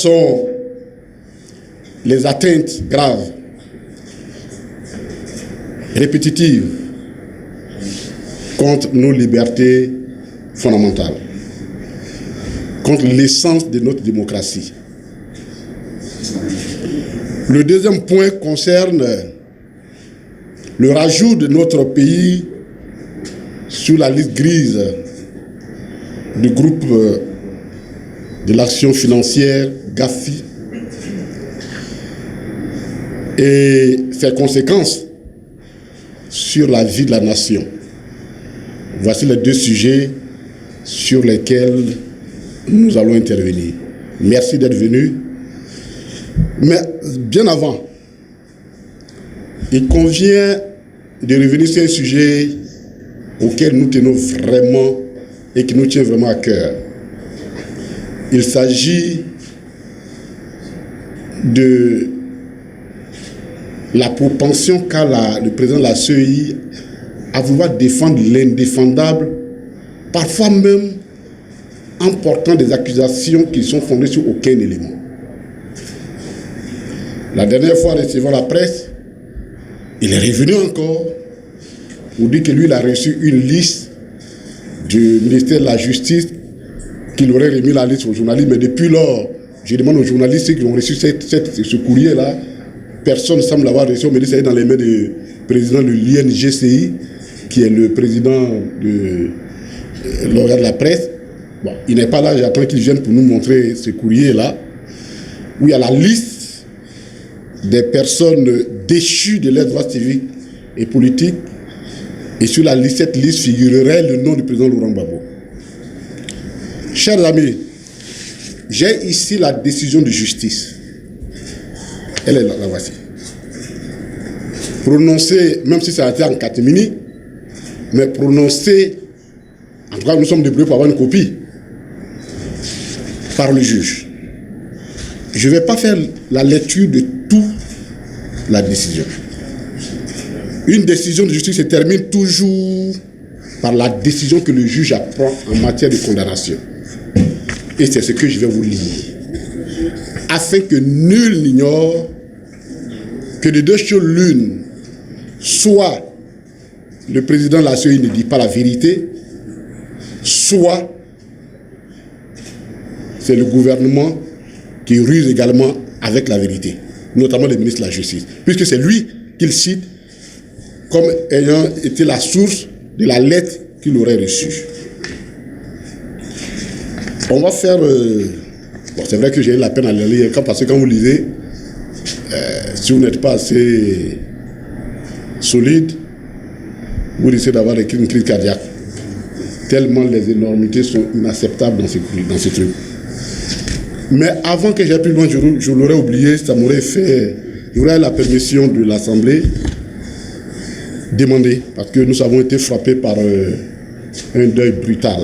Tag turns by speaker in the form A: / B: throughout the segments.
A: sont les atteintes graves, répétitives contre nos libertés fondamentales, contre l'essence de notre démocratie. Le deuxième point concerne le rajout de notre pays sur la liste grise du groupe de l'action financière GAFI et ses conséquences sur la vie de la nation. Voici les deux sujets sur lesquels nous allons intervenir. Merci d'être venu. Mais bien avant, il convient de revenir sur un sujet auquel nous tenons vraiment et qui nous tient vraiment à cœur. Il s'agit de la propension qu'a le président de la CEI à vouloir défendre l'indéfendable, parfois même en portant des accusations qui sont fondées sur aucun élément. La dernière fois, recevant la presse, il est revenu encore pour dire que lui, il a reçu une liste du ministère de la Justice, qu'il aurait remis la liste aux journalistes. Mais depuis lors, je demande aux journalistes qui ont reçu ce courrier-là, personne ne semble l'avoir reçu. On me dit que c'est dans les mains du président de l'INGCI, qui est le président de l'organe de la presse. Bon, il n'est pas là, j'attends qu'il vienne pour nous montrer ce courrier-là, où il y a la liste des personnes déchues de leurs droits civiques et politiques. Et sur cette liste figurerait le nom du président Laurent Gbagbo. Chers amis, j'ai ici la décision de justice. Elle est là, la voici. Prononcée, même si ça a été en catimini, mais prononcée, en tout cas nous sommes débrouillés pour avoir une copie, par le juge. Je ne vais pas faire la lecture de toute la décision. Une décision de justice se termine toujours par la décision que le juge apprend en matière de condamnation. Et c'est ce que je vais vous lire. Afin que nul n'ignore que de deux choses l'une, soit le président de la CEI ne dit pas la vérité, soit c'est le gouvernement qui ruse également avec la vérité, notamment le ministre de la Justice, puisque c'est lui qu'il cite comme ayant été la source de la lettre qu'il aurait reçue. On va faire... bon, c'est vrai que j'ai eu la peine à le lire, parce que quand vous lisez, si vous n'êtes pas assez solide, vous risquez d'avoir une crise cardiaque. Tellement les énormités sont inacceptables dans ces trucs. Mais avant que j'aille plus loin, je l'aurais oublié, ça m'aurait fait... J'aurais la permission de l'Assemblée demander, parce que nous avons été frappés par un deuil brutal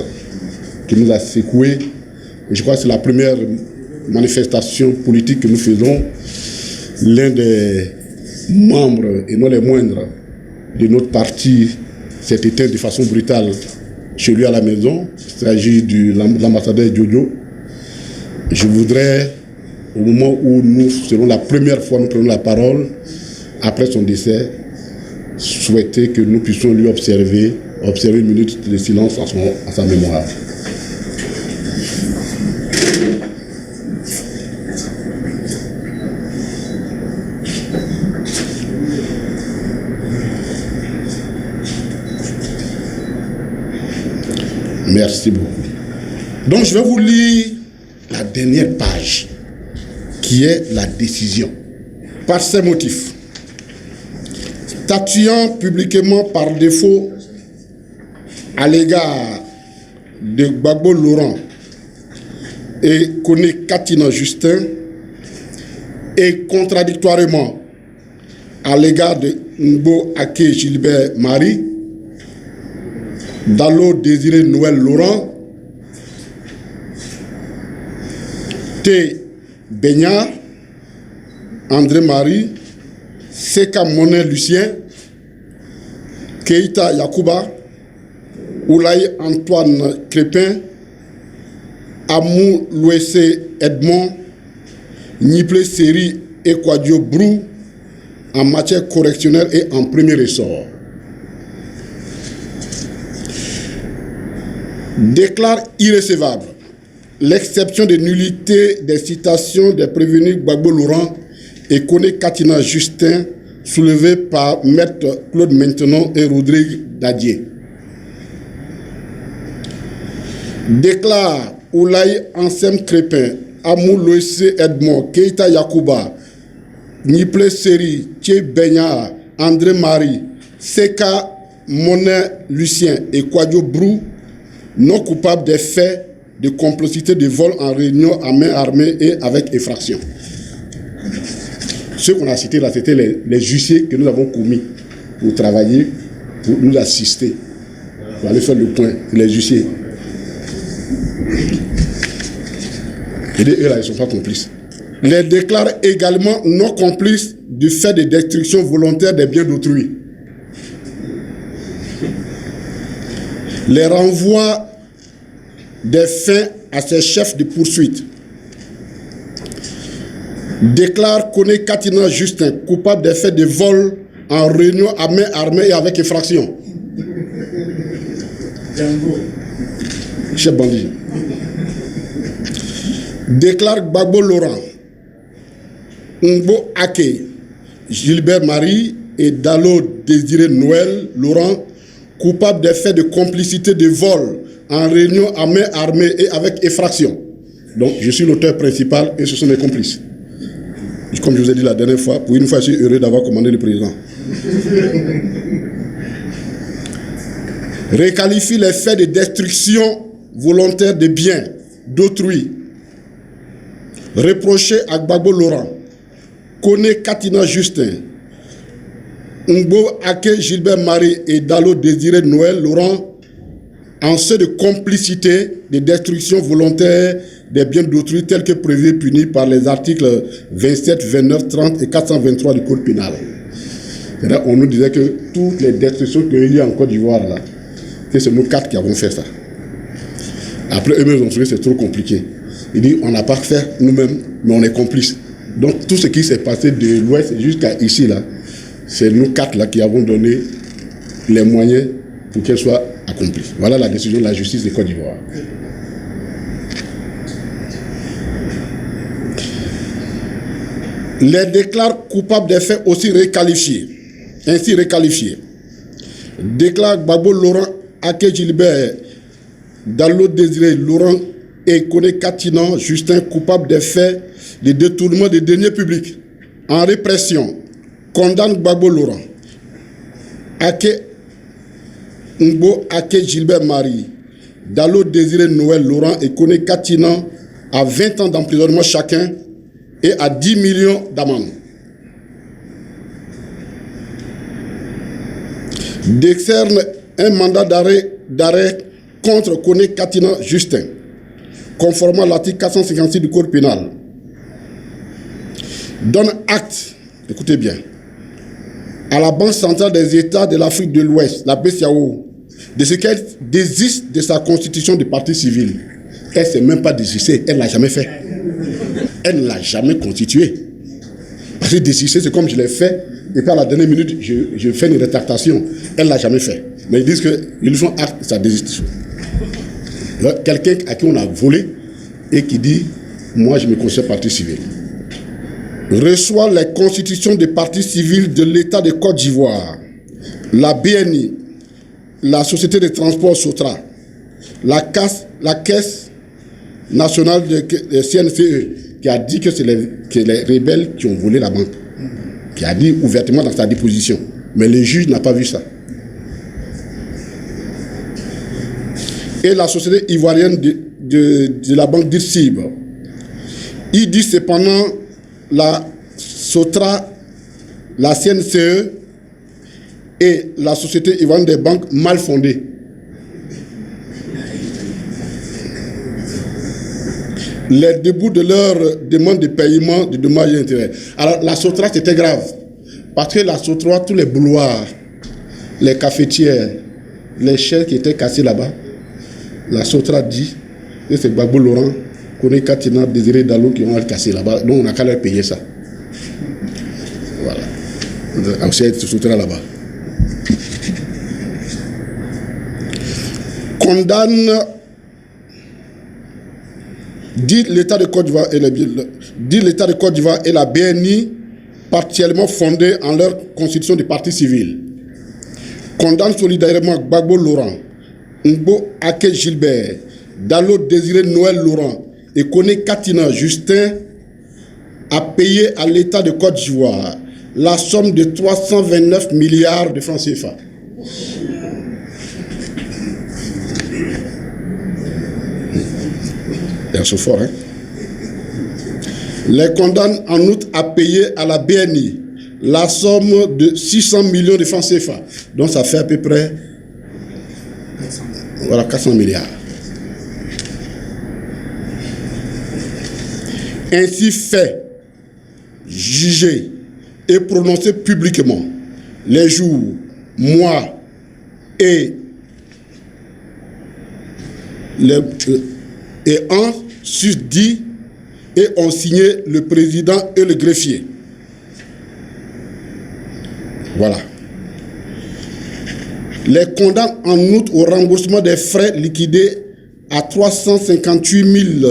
A: qui nous a secoués. Et je crois que c'est la première manifestation politique que nous faisons. L'un des membres, et non les moindres, de notre parti s'est éteint de façon brutale chez lui à la maison. Il s'agit de l'ambassadeur Jojo. Je voudrais, au moment où nous serons la première fois, nous prenons la parole, après son décès, souhaiter que nous puissions lui observer une minute de silence à sa mémoire. Merci beaucoup. Donc je vais vous lire la dernière page, qui est la décision. Par ces motifs, statuant publiquement par défaut à l'égard de Gbagbo Laurent et Koné Katina Justin, et contradictoirement à l'égard de Ngbo Ake Gilbert Marie, Dalo Désiré Noël Laurent, T. Beignard, André Marie, Seka Monet Lucien, Keita Yakuba, Oulaye Antoine Crépin, Amou Louessé Edmond, Niplé Seri et Kwadjo Brou en matière correctionnelle et en premier ressort. Déclare irrécevable l'exception de nullité des citations des prévenus Gbagbo Laurent et Koné Katina Justin soulevées par Maître Claude Maintenon et Rodrigue Dadier. Déclare Oulaye Ansem Crépin, Amou Loïse Edmond, Keita Yakouba, Niplé Seri, Tché Benya, André Marie, Seka Monet Lucien et Kwadjo Brou non coupables des faits de complicité de vol en réunion à main armée et avec effraction. Ceux qu'on a cités là, c'était les huissiers que nous avons commis pour travailler, pour nous assister, pour aller faire le point, les huissiers. Et eux là, ils ne sont pas complices. Les déclarent également non complices du fait de destruction volontaire des biens d'autrui. Les renvoie des faits à ses chefs de poursuite. Déclare Koné Katina Justin coupable des faits de vol en réunion à main armée et avec effraction. Chef bandit. Déclare Gbagbo Laurent, Ngbo Ake, Gilbert Marie et Dalo Désiré Noël Laurent coupables des faits de complicité de vol en réunion à main armée et avec effraction. Donc, je suis l'auteur principal et ce sont mes complices. Comme je vous ai dit la dernière fois, pour une fois, je suis heureux d'avoir commandé le président. Réqualifie les faits de destruction volontaire de biens d'autrui. Reproché à Gbagbo Laurent, Koné Katina Justin, Ngbo Ake Gilbert Marie et Dalo Désiré Noël Laurent en ceux de complicité de destruction volontaire des biens d'autrui tels que prévus et punis par les articles 27, 29, 30 et 423 du Code pénal. Là, on nous disait que toutes les destructions qu'il y a en Côte d'Ivoire, là, c'est nous 4 qui avons fait ça. Après, eux-mêmes ont trouvé que c'est trop compliqué. Ils disent, on n'a pas fait nous-mêmes, mais on est complices. Donc, tout ce qui s'est passé de l'Ouest jusqu'à ici, là, c'est nous 4 là qui avons donné les moyens pour qu'elle soit accomplie. Voilà la décision de la justice de Côte d'Ivoire. Les déclare coupables des faits aussi réqualifiés. Ainsi réqualifiés. Déclare Gbagbo Laurent, Ake Gilbert, Dalo Désiré Laurent et Koné Katina Justin coupables des faits de détournement des deniers publics en répression. Condamne Gbagbo Laurent, Ake Ngbo Ake Gilbert Marie, Dalo Désiré Noël Laurent et Koné Katina à 20 ans d'emprisonnement chacun et à 10 millions d'amende. Décerne un mandat d'arrêt contre Koné Katina Justin, conformément à l'article 456 du Code pénal. Donne acte, écoutez bien, à la Banque centrale des États de l'Afrique de l'Ouest, la BCAO, de ce qu'elle désiste de sa constitution de parti civil. Elle ne s'est même pas désistée, elle ne l'a jamais fait. Elle ne l'a jamais constituée. Parce que désister, c'est comme je l'ai fait, et puis à la dernière minute, je fais une rétractation. Elle ne l'a jamais fait. Mais ils disent qu'ils font acte de sa désistition. Quelqu'un à qui on a volé et qui dit, moi je me considère parti civil, reçoit les constitutions des partis civils de l'État de Côte d'Ivoire, la BNI, la Société de transport Sotra, la Caisse nationale de CNCE, qui a dit que c'est les rebelles qui ont volé la banque, qui a dit ouvertement dans sa déposition. Mais le juge n'a pas vu ça. Et la Société ivoirienne de la banque d'Irsib. Il dit cependant la Sotra, la CNCE et la Société ivoirienne des banques mal fondées. Les débuts de leur demande de paiement de dommages et intérêts. Alors la Sotra, c'était grave. Parce que la Sotra, tous les bouloirs, les cafetières, les chaises qui étaient cassées là-bas, la Sotra dit que c'est Gbagbo Laurent Koné Katina, Désiré Dallot qui ont cassé là-bas. Donc on n'a qu'à leur payer ça. Voilà. On s'est soutenu là-bas. Condamne, dit l'État de Côte d'Ivoire et la BNI partiellement fondée en leur constitution de parti civil. Condamne solidairement Gbagbo Laurent, Ngbo Ake Gilbert, Dallot Désiré Noël Laurent et Koné Katina Justin à payer à l'État de Côte d'Ivoire la somme de 329 milliards de francs CFA. Ils sont forts, hein? Les condamne en outre à payer à la BNI la somme de 600 millions de francs CFA. Donc ça fait à peu près 400 milliards. Ainsi fait, jugé et prononcé publiquement les jours, mois et en susdit et ont signé le président et le greffier. Voilà. Les condamne en outre au remboursement des frais liquidés à 358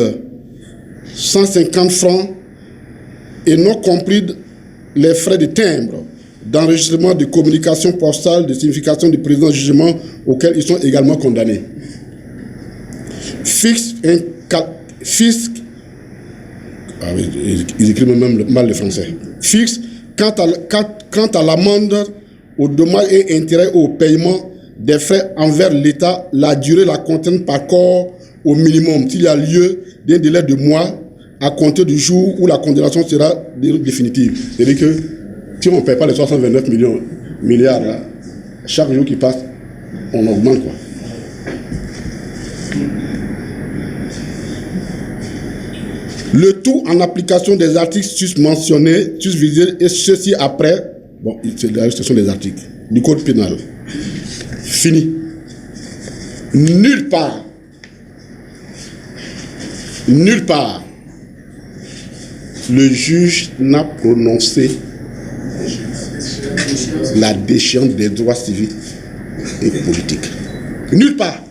A: 150 francs et non compris les frais de timbre, d'enregistrement, de communication postale, de signification du président de jugement auxquels ils sont également condamnés. Ils écrivent même mal le français. Fixe quant à l'amende, au dommage et intérêt au paiement des frais envers l'État, la durée la contrainte par corps au minimum s'il y a lieu d'un délai de mois à compter du jour où la condamnation sera définitive. C'est-à-dire que si on ne paie pas les 629 milliards là, chaque jour qui passe, on augmente quoi. Le tout en application des articles susmentionnés, susvisés, et ceci après, bon, ce sont des articles du code pénal. Fini. Nulle part, le juge n'a prononcé la déchéance des droits civiques et politiques. Nulle part.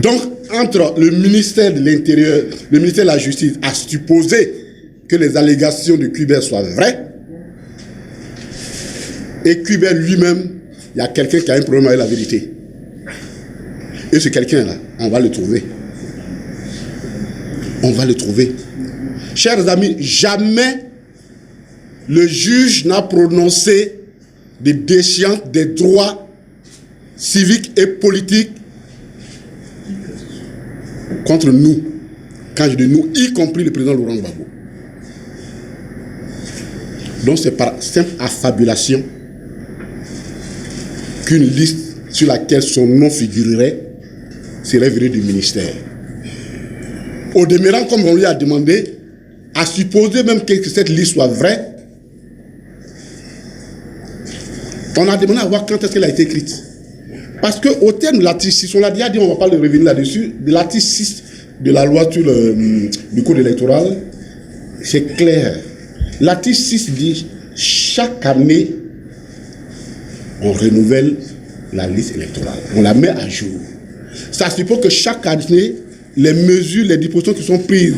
A: Donc, entre le ministère de l'Intérieur, le ministère de la Justice a supposé que les allégations de Cuibert soient vraies, et Cuibert lui-même, il y a quelqu'un qui a un problème avec la vérité. Et ce quelqu'un-là, on va le trouver. On va le trouver. Chers amis, jamais le juge n'a prononcé de déchéance des droits civiques et politiques contre nous. Quand je dis nous, y compris le président Laurent Gbagbo. Donc c'est par simple affabulation qu'une liste sur laquelle son nom figurerait serait virée du ministère. Au demeurant, comme on lui a demandé, à supposer même que cette liste soit vraie, on a demandé à voir quand est-ce qu'elle a été écrite. Parce qu'au terme de l'article 6, on l'a déjà dit, on ne va pas le revenir là-dessus, de l'article 6 de la loi sur du code électoral, c'est clair. L'article 6 dit chaque année, on renouvelle la liste électorale. On la met à jour. Ça suppose que chaque année, les mesures, les dispositions qui sont prises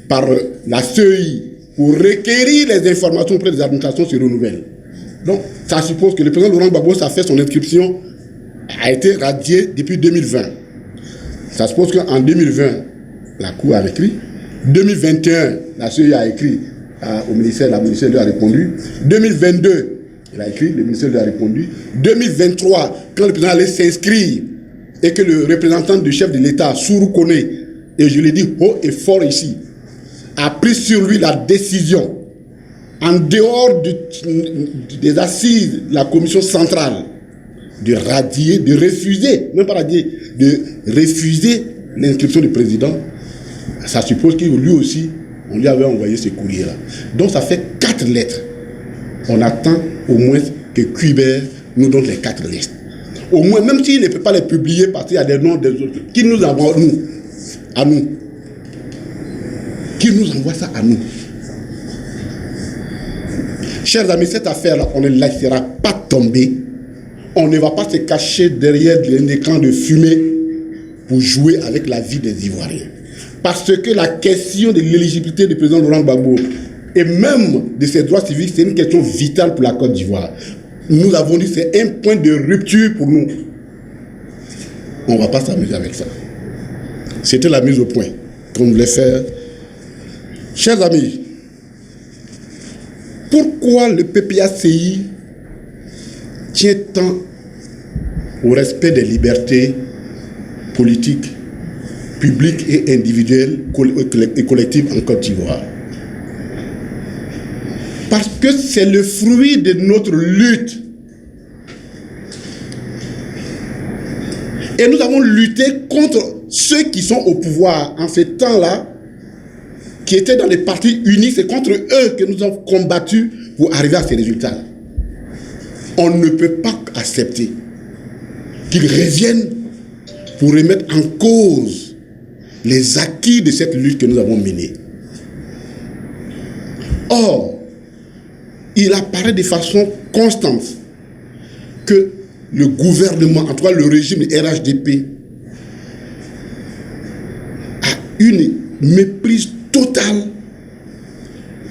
A: par la CEI pour requérir les informations auprès des administrations se renouvellent. Donc, ça suppose que le président Laurent Gbagbo, ça fait son inscription, a été radié depuis 2020. Ça suppose qu'en 2020, la Cour a écrit. 2021, la CEI a écrit au ministère, la ministère lui a répondu. 2022, il a écrit, le ministère lui a répondu. 2023, quand le président allait s'inscrire et que le représentant du chef de l'État, Sourou Koné, et je l'ai dit haut et fort ici, a pris sur lui la décision, en dehors des assises de la commission centrale, de radier, de refuser, même pas radier, de refuser l'inscription du président, ça suppose que lui aussi, on lui avait envoyé ce courrier-là. Donc ça fait 4 lettres. On attend au moins que Cuibert nous donne les 4 lettres. Au moins, même s'il ne peut pas les publier parce qu'il y a des noms des autres, qu'il nous envoie à nous. Qu'il nous envoie ça à nous. Chers amis, cette affaire-là, on ne la laissera pas tomber. On ne va pas se cacher derrière un écran de fumée pour jouer avec la vie des Ivoiriens. Parce que la question de l'éligibilité du président Laurent Gbagbo et même de ses droits civiques, c'est une question vitale pour la Côte d'Ivoire. Nous avons dit que c'est un point de rupture pour nous. On ne va pas s'amuser avec ça. C'était la mise au point qu'on voulait faire. Chers amis, pourquoi le PPACI tient tant au respect des libertés politiques, publiques et individuelles et collectives en Côte d'Ivoire? Parce que c'est le fruit de notre lutte. Et nous avons lutté contre ceux qui sont au pouvoir en ces temps-là, qui étaient dans les partis uniques. C'est contre eux que nous avons combattu pour arriver à ces résultats. On ne peut pas accepter qu'ils reviennent pour remettre en cause les acquis de cette lutte que nous avons menée. Or, il apparaît de façon constante que le gouvernement, en tout cas le régime RHDP, a une méprise totale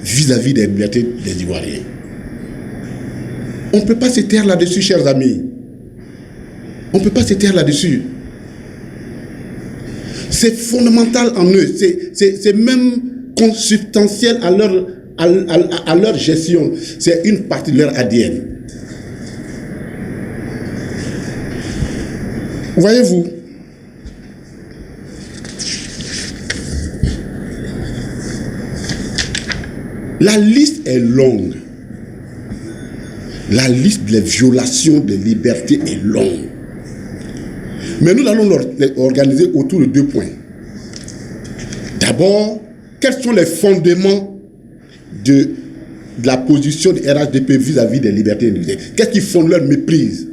A: vis-à-vis des libertés des Ivoiriens. On ne peut pas se taire là-dessus, chers amis. On ne peut pas se taire là-dessus. C'est fondamental en eux. C'est même consubstantiel à leur gestion. C'est une partie de leur ADN. Voyez-vous, la liste est longue. La liste des violations des libertés est longue. Mais nous allons l'organiser autour de 2 points. D'abord, quels sont les fondements de la position de RHDP vis-à-vis des libertés individuelles? Qu'est-ce qui fonde leur méprise?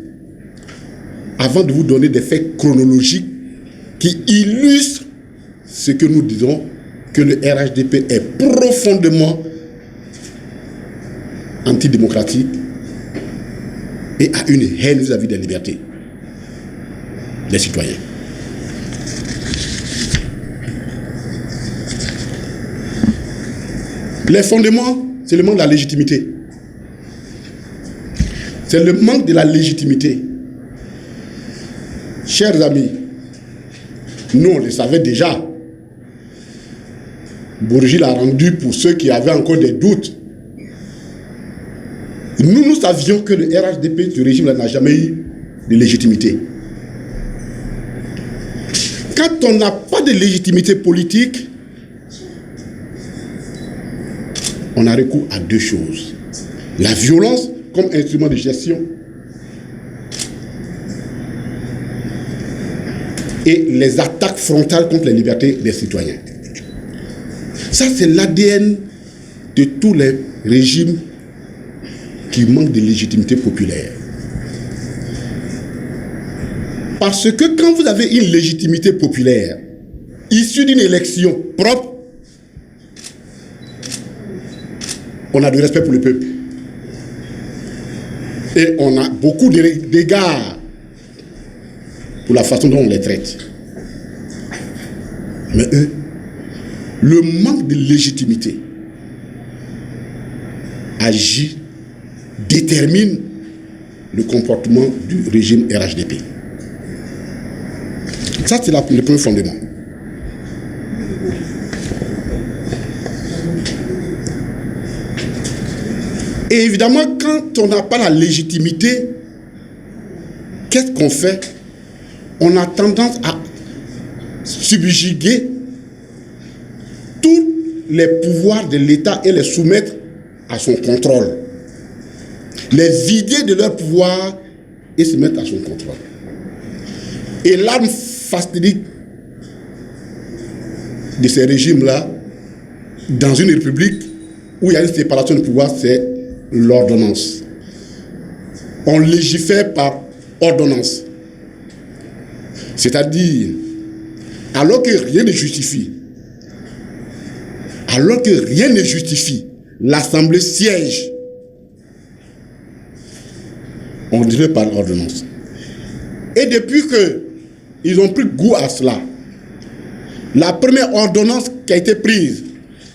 A: Avant de vous donner des faits chronologiques qui illustrent ce que nous disons, que le RHDP est profondément antidémocratique et a une haine vis-à-vis des libertés des citoyens. Les fondements, c'est le manque de la légitimité. C'est le manque de la légitimité. Chers amis, nous on le savait déjà. Bourgi l'a rendu pour ceux qui avaient encore des doutes. Nous savions que le RHDP, ce régime n'a jamais eu de légitimité. Quand on n'a pas de légitimité politique, on a recours à 2 choses. La violence comme instrument de gestion et les attaques frontales contre les libertés des citoyens. Ça, c'est l'ADN de tous les régimes qui manquent de légitimité populaire. Parce que quand vous avez une légitimité populaire issue d'une élection propre, on a du respect pour le peuple. Et on a beaucoup d'égards pour la façon dont on les traite. Mais eux, le manque de légitimité agit, détermine le comportement du régime RHDP. Ça, c'est le premier fondement. Et évidemment, quand on n'a pas la légitimité, qu'est-ce qu'on fait? On a tendance à subjuguer tous les pouvoirs de l'État et les soumettre à son contrôle. Les vider de leur pouvoir et se mettre à son contrôle. Et l'arme fastidique de ces régimes-là, dans une république où il y a une séparation de pouvoir, c'est l'ordonnance. On légifère par ordonnance. C'est-à-dire, alors que rien ne justifie, l'Assemblée siège, on dirait par ordonnance. Et depuis qu'ils ont pris goût à cela, la première ordonnance qui a été prise,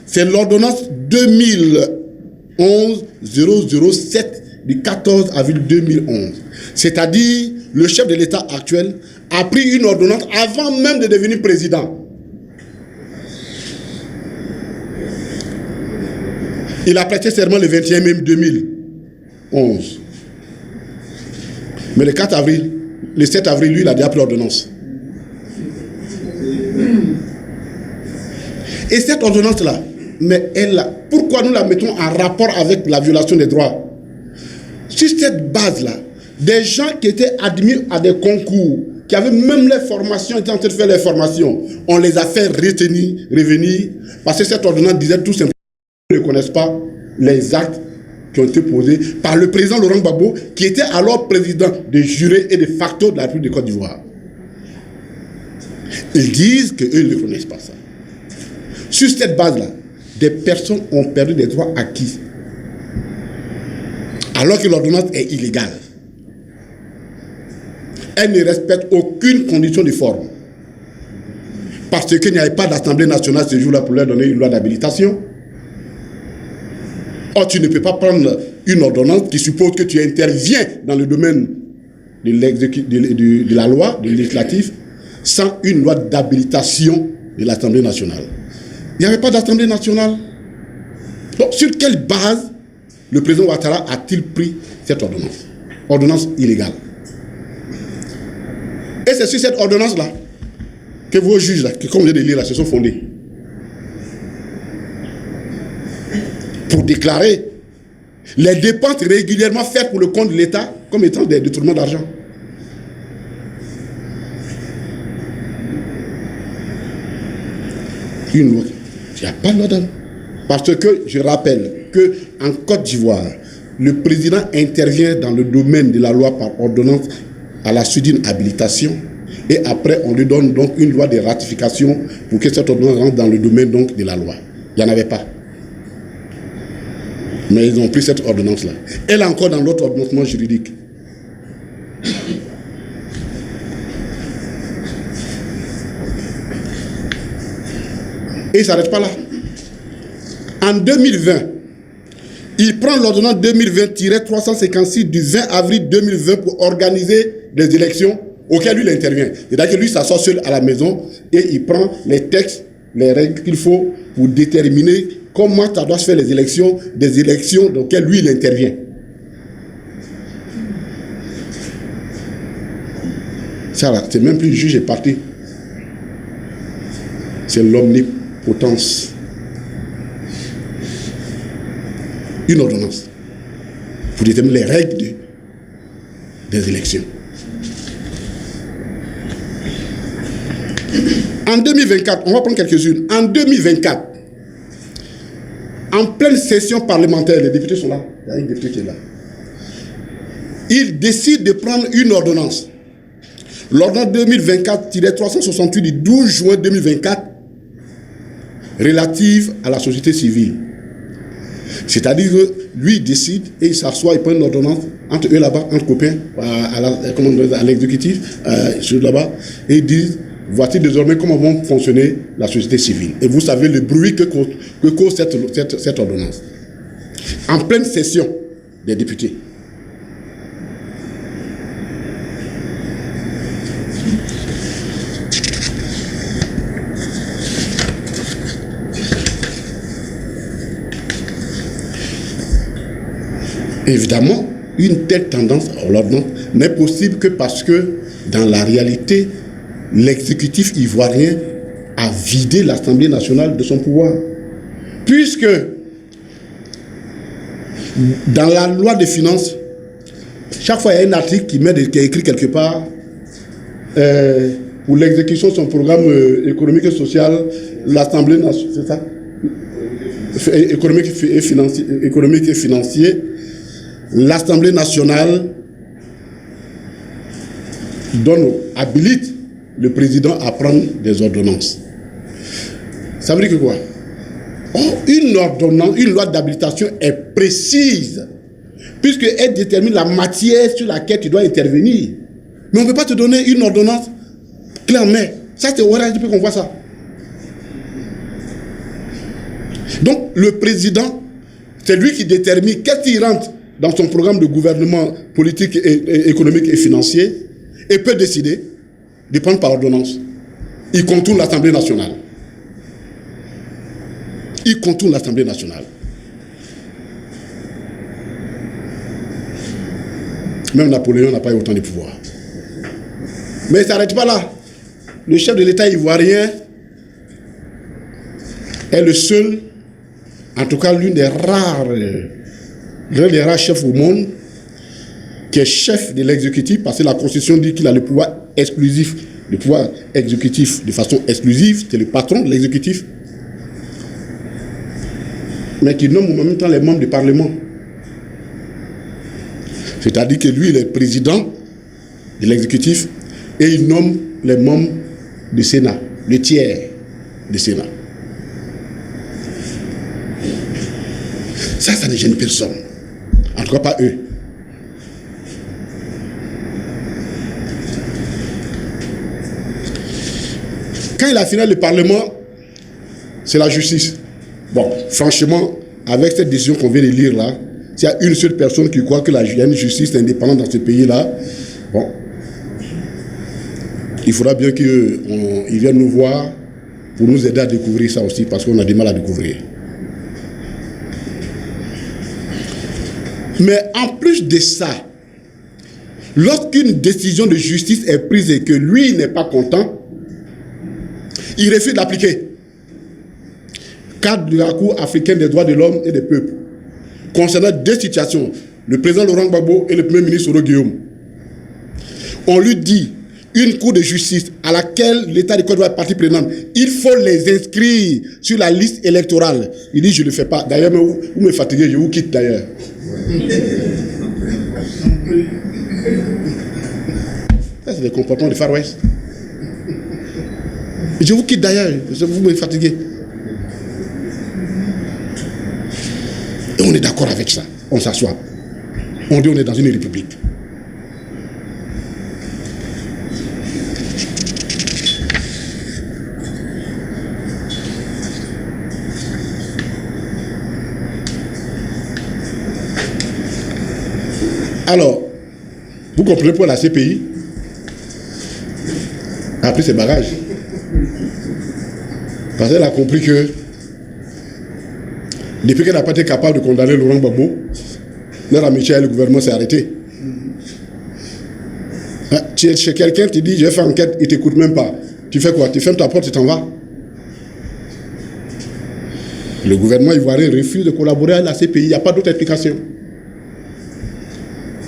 A: c'est l'ordonnance 2011-007 du 14 avril 2011. C'est-à-dire, le chef de l'État actuel a pris une ordonnance avant même de devenir président. Il a prêté serment le 21 mai 2011. Mais le 4 avril, le 7 avril, lui, il a déjà pris l'ordonnance. Et cette ordonnance-là, mais pourquoi nous la mettons en rapport avec la violation des droits? Sur cette base-là, des gens qui étaient admis à des concours, qui avaient même les formations, étaient en train de faire les formations, on les a fait revenir, parce que cette ordonnance disait tout simplement qu'ils ne reconnaissent pas les actes qui ont été posés par le président Laurent Gbagbo, qui était alors président de juré et de facto de la République de Côte d'Ivoire. Ils disent qu'eux ne reconnaissent pas ça. Sur cette base-là, des personnes ont perdu des droits acquis, alors que l'ordonnance est illégale. Elle ne respecte aucune condition de forme. Parce qu'il n'y avait pas d'Assemblée nationale ce jour-là pour leur donner une loi d'habilitation. Or, tu ne peux pas prendre une ordonnance qui suppose que tu interviens dans le domaine de la loi, du législatif, sans une loi d'habilitation de l'Assemblée nationale. Il n'y avait pas d'Assemblée nationale. Donc, sur quelle base le président Ouattara a-t-il pris cette ordonnance? Ordonnance illégale. Et c'est sur cette ordonnance-là que vos juges, là, comme je viens de lire, là, se sont fondés. Pour déclarer les dépenses régulièrement faites pour le compte de l'État comme étant des détournements d'argent. Une loi. Il n'y a pas de loi d'âme. Parce que je rappelle qu'en Côte d'Ivoire, le président intervient dans le domaine de la loi par ordonnance à la suite d'une habilitation. Et après, on lui donne donc une loi de ratification pour que cette ordonnance rentre dans le domaine donc de la loi. Il n'y en avait pas. Mais ils ont pris cette ordonnance-là. Elle est encore dans l'autre ordonnancement juridique. Et il ne s'arrête pas là. En 2020, il prend l'ordonnance 2020-356 du 20 avril 2020 pour organiser des élections auxquelles lui il intervient. C'est-à-dire que lui s'assoit seul à la maison et il prend les textes, les règles qu'il faut pour déterminer comment ça doit se faire les élections, des élections dans lesquelles lui il intervient. Ça là, c'est même plus juge et parti. C'est l'omnipotence. Une ordonnance pour déterminer les règles des élections. En 2024, on va prendre quelques-unes. En 2024, en pleine session parlementaire, les députés sont là. Il y a un député qui est là. Il décide de prendre une ordonnance. L'ordonnance 2024-368 du 12 juin 2024 relative à la société civile. C'est-à-dire que lui il décide et il s'assoit, il prend une ordonnance entre eux là-bas, entre copains, à l'exécutif, là-bas, et ils disent voici désormais comment va fonctionner la société civile. Et vous savez le bruit que cause cette ordonnance. En pleine session des députés. Évidemment, une telle tendance à l'ordonnance n'est possible que parce que, dans la réalité, l'exécutif ivoirien a vidé l'Assemblée nationale de son pouvoir. Puisque, dans la loi des finances, chaque fois il y a un article qui est écrit quelque part pour l'exécution de son programme économique et social, l'Assemblée nationale, c'est ça? Économique et financier, l'Assemblée nationale habilite le président à prendre des ordonnances. Ça veut dire que quoi? Une ordonnance, une loi d'habilitation est précise, puisqu'elle détermine la matière sur laquelle tu dois intervenir. Mais on ne peut pas te donner une ordonnance clairement. Ça, c'est au RHDP qu'on voit ça. Donc, le président, c'est lui qui détermine qu'est-ce qui rentre dans son programme de gouvernement politique, et économique et financier, et peut décider de prendre par ordonnance. Il contourne l'Assemblée nationale. Il contourne l'Assemblée nationale. Même Napoléon n'a pas eu autant de pouvoir. Mais ça n'arrête pas là. Le chef de l'État ivoirien est le seul, en tout cas l'un des rares chefs au monde qui est chef de l'exécutif, parce que la Constitution dit qu'il a le pouvoir exclusif, le pouvoir exécutif de façon exclusive, c'est le patron de l'exécutif, mais qui nomme en même temps les membres du Parlement. C'est-à-dire que lui, il est président de l'exécutif et il nomme les membres du Sénat, le tiers du Sénat. Ça ne gêne personne. En tout cas, pas eux. Quand il a fini le Parlement, c'est la justice. Bon, franchement, avec cette décision qu'on vient de lire là, s'il y a une seule personne qui croit que la justice est indépendante dans ce pays-là, bon, il faudra bien qu'ils viennent nous voir pour nous aider à découvrir ça aussi, parce qu'on a du mal à découvrir. Mais en plus de ça, lorsqu'une décision de justice est prise et que lui n'est pas content, il refuse d'appliquer. Cadre de la Cour africaine des droits de l'homme et des peuples, concernant deux situations, le président Laurent Gbagbo et le premier ministre Soro Guillaume. On lui dit, une cour de justice à laquelle l'État de Côte d'Ivoire est partie prenante, il faut les inscrire sur la liste électorale. Il dit, je ne le fais pas. D'ailleurs, vous me fatiguez, je vous quitte d'ailleurs. Ça, c'est des comportements de Far West. Je vous quitte d'ailleurs, vous me fatiguez. Et on est d'accord avec ça. On s'assoit. On dit on est dans une république. Alors, vous comprenez pour la CPI a pris ses bagages. Parce qu'elle a compris que depuis qu'elle n'a pas été capable de condamner Laurent Gbagbo, leur amitié avec le gouvernement s'est arrêtée. Tu es chez quelqu'un, tu dis, j'ai fait enquête, il ne t'écoute même pas. Tu fais quoi? Tu fermes ta porte, tu t'en vas. Le gouvernement ivoirien refuse de collaborer avec la CPI, il n'y a pas d'autre explication.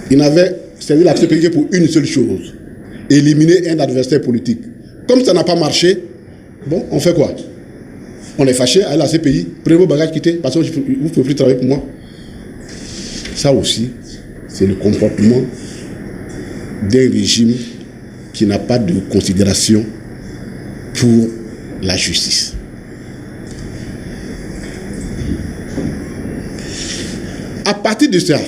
A: Il n'avait servi la CPI que pour une seule chose, éliminer un adversaire politique. Comme ça n'a pas marché, bon, on fait quoi? On est fâché avec la CPI, prenez vos bagages, quittez, parce que vous ne pouvez plus travailler pour moi. Ça aussi, c'est le comportement d'un régime qui n'a pas de considération pour la justice. À partir de ça,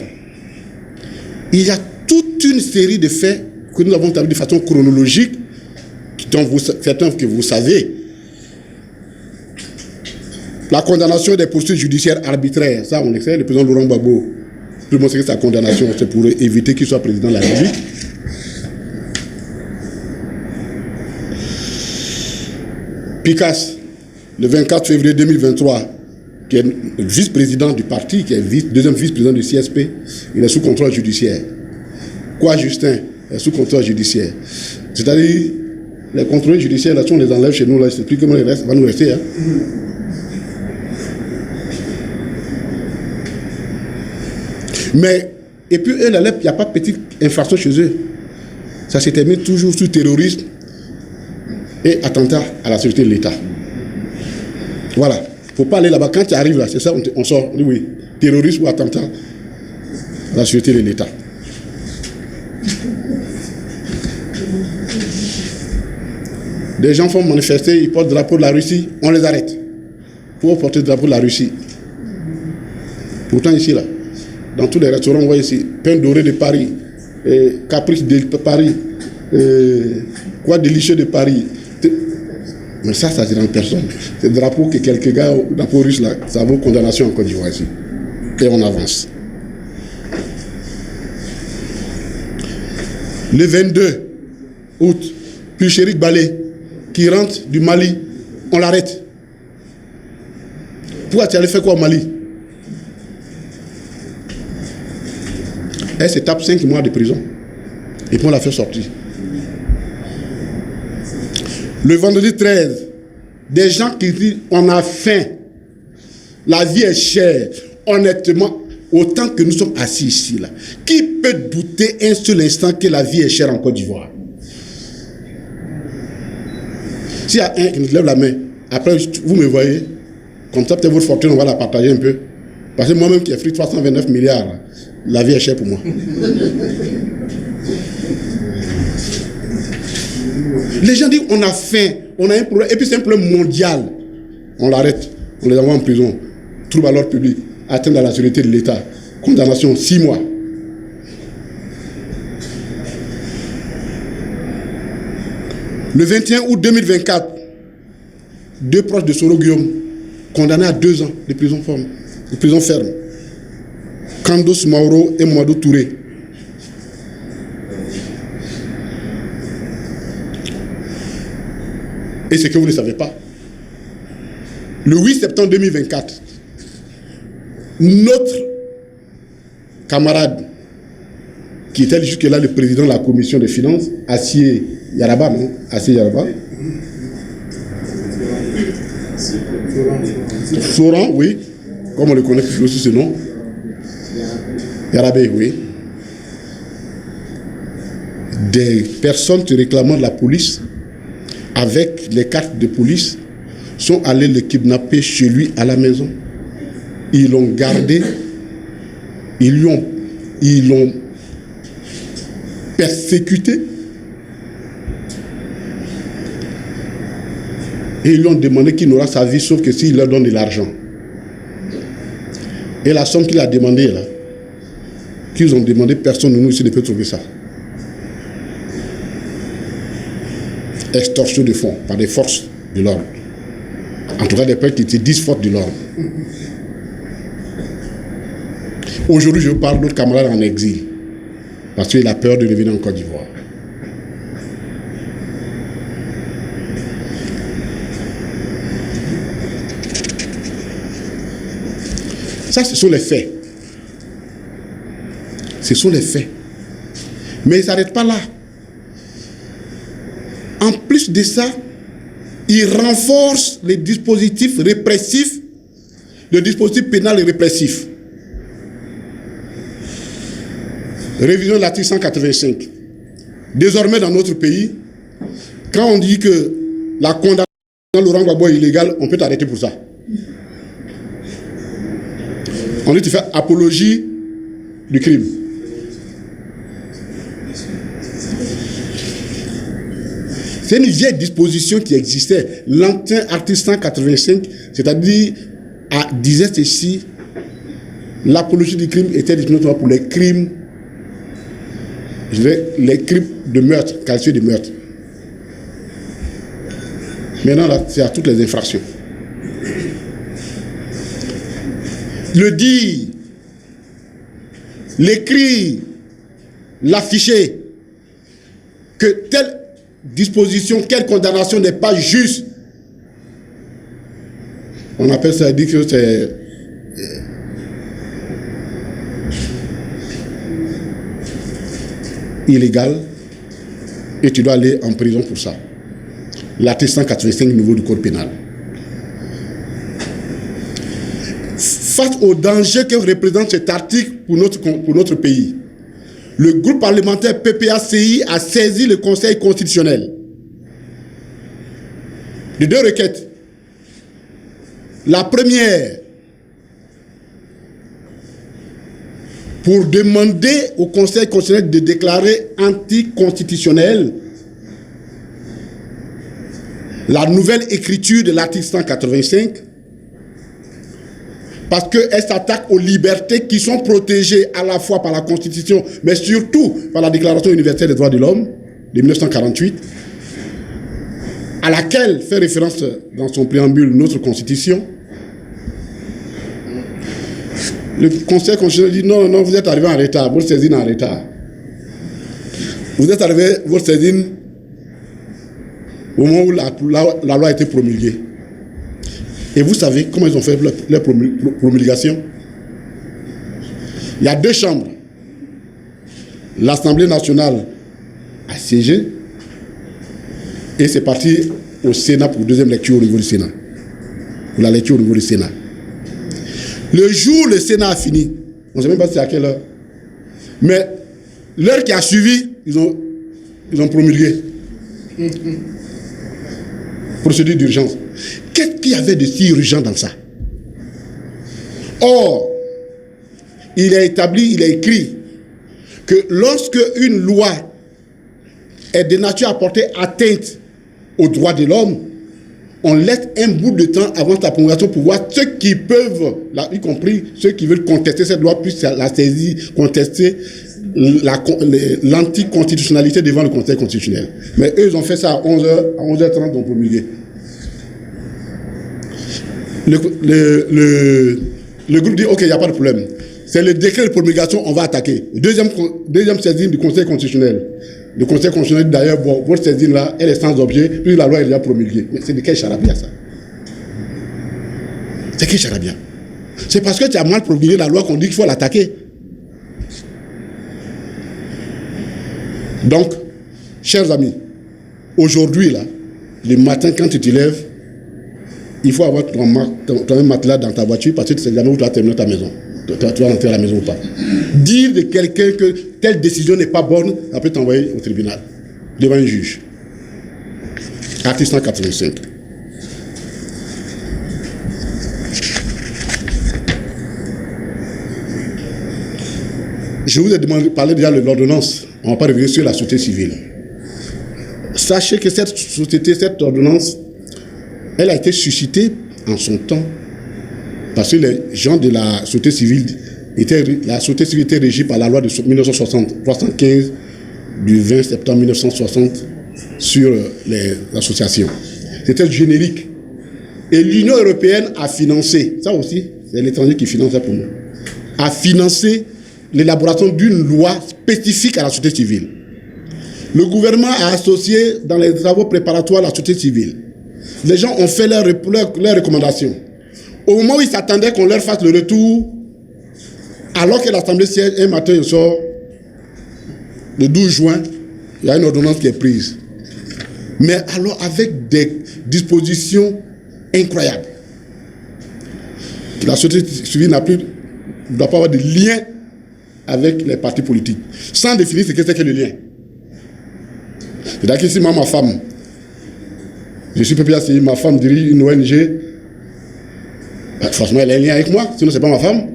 A: il y a toute une série de faits que nous avons établis de façon chronologique, dont certains que vous savez. La condamnation des poursuites judiciaires arbitraires, ça on le sait, le président Laurent Gbagbo, tout le monde sait que sa condamnation, c'est pour éviter qu'il soit président de la République. Picasse, le 24 février 2023, qui est vice-président du parti, qui est deuxième vice-président du CSP, il est sous contrôle judiciaire. Quoi, Justin est sous contrôle judiciaire. C'est-à-dire, les contrôleurs judiciaires, là, si on les enlève chez nous, là, je ne sais plus comment ils restent, va nous rester. Hein. Mais, et puis eux, il n'y a pas de petite infraction chez eux. Ça se termine toujours sous terrorisme et attentat à la sécurité de l'État. Voilà. Il ne faut pas aller là-bas. Quand tu arrives là, c'est ça, on sort. On dit oui, terrorisme ou attentat à la sécurité de l'État. Des gens font manifester, ils portent le drapeau de la Russie, on les arrête. Pour porter le drapeau de la Russie. Pourtant ici, là, dans tous les restaurants, on voit ici, pain doré de Paris, caprice de Paris, quoi délicieux de Paris. Mais ça ne gêne personne. C'est le drapeau que quelques gars, le drapeau russe, là, ça vaut condamnation en Côte d'Ivoire ici. Et on avance. Le 22 août, puis Chéric Balé, qui rentre du Mali, on l'arrête. Pourquoi tu allais faire quoi au Mali? Elle se tape 5 mois de prison. Et puis on l'a fait sortir. Le vendredi 13, des gens qui disent on a faim, la vie est chère. Honnêtement, autant que nous sommes assis ici, là, qui peut douter un seul instant que la vie est chère en Côte d'Ivoire? S'il y a un qui nous lève la main, après vous me voyez, comme ça peut-être votre fortune, on va la partager un peu. Parce que moi-même qui ai pris 329 milliards, là, la vie est chère pour moi. Les gens disent on a faim, on a un problème, et puis c'est un problème mondial. On l'arrête, on les envoie en prison, trouble à l'ordre public, atteinte à la sécurité de l'État, condamnation 6 mois. Le 21 août 2024, 2 proches de Soro Guillaume, condamnés à 2 ans de prison ferme. Kandos Mauro et Mamadou Touré. Et ce que vous ne savez pas, le 8 septembre 2024, notre camarade, qui était jusque-là le président de la commission des finances, Assié Yaraba, non? Assié Yaraba. Soran, oui, comme on le connaît plus aussi ce nom. Yarabé, oui. Des personnes se réclamant de la police, avec les cartes de police, sont allés le kidnapper chez lui à la maison. Ils l'ont gardé, ils l'ont persécuté et ils lui ont demandé qu'il n'aura sa vie sauf que s'il leur donne de l'argent. Et la somme qu'il a demandée là, qu'ils ont demandé, personne de nous ici ne peut trouver ça. Extorsion de fonds par des forces de l'ordre. En tout cas, des personnes qui se disent fortes de l'ordre. Aujourd'hui, je parle d'autres camarades en exil. Parce qu'il a peur de revenir en Côte d'Ivoire. Ça, ce sont les faits. Ce sont les faits. Mais ils ne s'arrêtent pas là. En plus de ça, ils renforcent les dispositifs répressifs, le dispositif pénal et répressif. Révision de l'article 185. Désormais, dans notre pays, quand on dit que la condamnation de Laurent Gbagbo est illégale, on peut t'arrêter pour ça. On dit que tu fais apologie du crime. C'est une vieille disposition qui existait. L'ancien article 185, c'est-à-dire, disait ceci, l'apologie du crime était disponible pour les crimes, je dirais, les crimes de meurtre, qualifiés de meurtre. Maintenant, là, c'est à toutes les infractions. Le dire, l'écrire, l'afficher, que telle disposition, quelle condamnation n'est pas juste. On appelle ça, dit que c'est illégal et tu dois aller en prison pour ça. L'article 185 nouveau du code pénal. Face au danger que représente cet article pour notre pays, le groupe parlementaire PPACI a saisi le Conseil constitutionnel de 2 requêtes. La première, pour demander au Conseil constitutionnel de déclarer anticonstitutionnel la nouvelle écriture de l'article 185, parce qu'elle s'attaque aux libertés qui sont protégées à la fois par la Constitution, mais surtout par la Déclaration universelle des droits de l'homme de 1948, à laquelle fait référence dans son préambule notre Constitution. Le Conseil constitutionnel dit non, non, vous êtes arrivé en retard, votre saisine en retard. Vous êtes arrivé, votre saisine, au moment où la loi a été promulguée. Et vous savez comment ils ont fait leur promulgation? Il y a deux chambres. L'Assemblée nationale a siégé et c'est parti au Sénat pour deuxième lecture au niveau du Sénat. Pour la lecture au niveau du Sénat. Le jour où le Sénat a fini, on ne sait même pas c'est à quelle heure, mais l'heure qui a suivi, ils ont promulgué. Procédure d'urgence. Qu'est-ce qu'il y avait de si urgent dans ça? Or, il a écrit que lorsque une loi est de nature à porter atteinte aux droits de l'homme, on laisse un bout de temps avant sa promulgation pour voir ceux qui peuvent, y compris ceux qui veulent contester cette loi, puissent la saisir, contester l'anticonstitutionnalité devant le Conseil constitutionnel. Mais eux, ils ont fait ça à 11h, à 11h30, ils ont promulgué. Le groupe dit, ok, il n'y a pas de problème. C'est le décret de promulgation, on va attaquer. Deuxième saisine du Conseil constitutionnel. Le Conseil constitutionnel, d'ailleurs, bon, votre saisine là, elle est sans objet, puis la loi est déjà promulguée. Mais c'est de quel charabia ça? C'est quel charabia? C'est parce que tu as mal promulgué la loi qu'on dit qu'il faut l'attaquer. Donc, chers amis, aujourd'hui là, le matin quand tu te lèves, il faut avoir ton matelas dans ta voiture parce que tu ne sais jamais où tu vas terminer ta maison. Tu vas rentrer à la maison ou pas. Dire de quelqu'un que telle décision n'est pas bonne, ça peut t'envoyer au tribunal, devant un juge. Article 185. Je vous ai parlé déjà de l'ordonnance. On ne va pas revenir sur la société civile. Sachez que cette société, cette ordonnance, elle a été suscitée en son temps parce que les gens de la société civile était régie par la loi de 1975 du 20 septembre 1960 sur les associations. C'était générique. Et l'Union européenne a financé, ça aussi, c'est l'étranger qui finance ça pour nous, a financé l'élaboration d'une loi spécifique à la société civile. Le gouvernement a associé dans les travaux préparatoires la société civile. Les gens ont fait leurs recommandations. Au moment où ils s'attendaient qu'on leur fasse le retour, alors que l'Assemblée siège, un matin, il sort, le 12 juin, il y a une ordonnance qui est prise. Mais alors avec des dispositions incroyables. La société civile ne doit pas avoir de lien avec les partis politiques. Sans définir ce que c'est que le lien. C'est-à-dire que si moi, ma femme, je suis PPACI, ma femme dirige une ONG, franchement, elle a un lien avec moi, sinon ce n'est pas ma femme.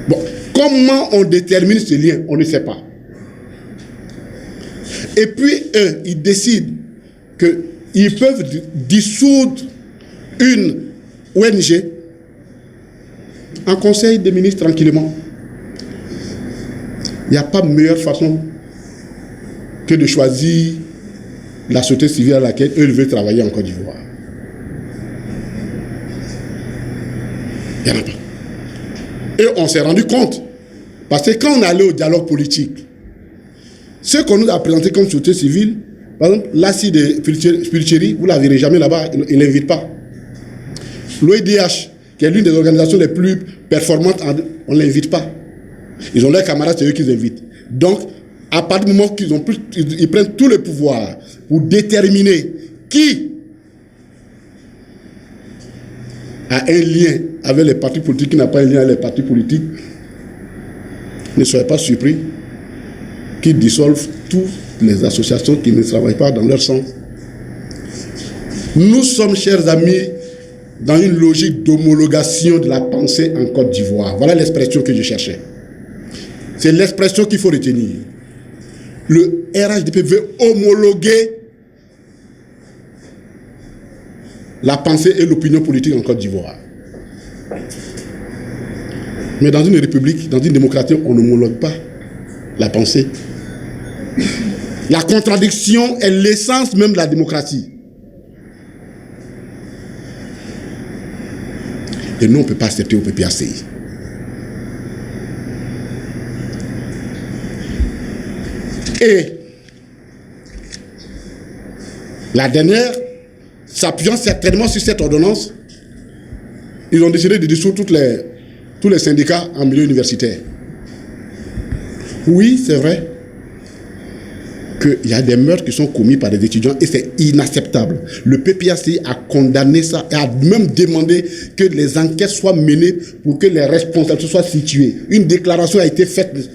A: Bon, comment on détermine ce lien? On ne sait pas. Et puis, eux, ils décident qu'ils peuvent dissoudre une ONG en conseil des ministres tranquillement. Il n'y a pas meilleure façon que de choisir la société civile à laquelle eux veulent travailler en Côte d'Ivoire. Il n'y en a pas. Et on s'est rendu compte, parce que quand on est allé au dialogue politique, ce qu'on nous a présenté comme société civile, par exemple, l'ACI de Pulchéry, vous ne la verrez jamais là-bas, il ne l'invite pas. L'OIDH, qui est l'une des organisations les plus performantes, on ne l'invite pas. Ils ont leurs camarades, c'est eux qu'ils invitent. Donc, à partir du moment qu'ils prennent tout le pouvoir pour déterminer qui a un lien avec les partis politiques, qui n'a pas un lien avec les partis politiques, ne soyez pas surpris qu'ils dissolvent toutes les associations qui ne travaillent pas dans leur sens. Nous sommes, chers amis, dans une logique d'homologation de la pensée en Côte d'Ivoire. Voilà l'expression que je cherchais. C'est l'expression qu'il faut retenir. Le RHDP veut homologuer la pensée et l'opinion politique en Côte d'Ivoire. Mais dans une république, dans une démocratie, on n'homologue pas la pensée. La contradiction est l'essence même de la démocratie. Et nous, on ne peut pas accepter au PPACI. Et la dernière, s'appuyant certainement sur cette ordonnance, ils ont décidé de dissoudre tous les syndicats en milieu universitaire. Oui, c'est vrai qu'il y a des meurtres qui sont commis par des étudiants et c'est inacceptable. Le PPACI a condamné ça et a même demandé que les enquêtes soient menées pour que les responsables soient situés. Une déclaration a été faite.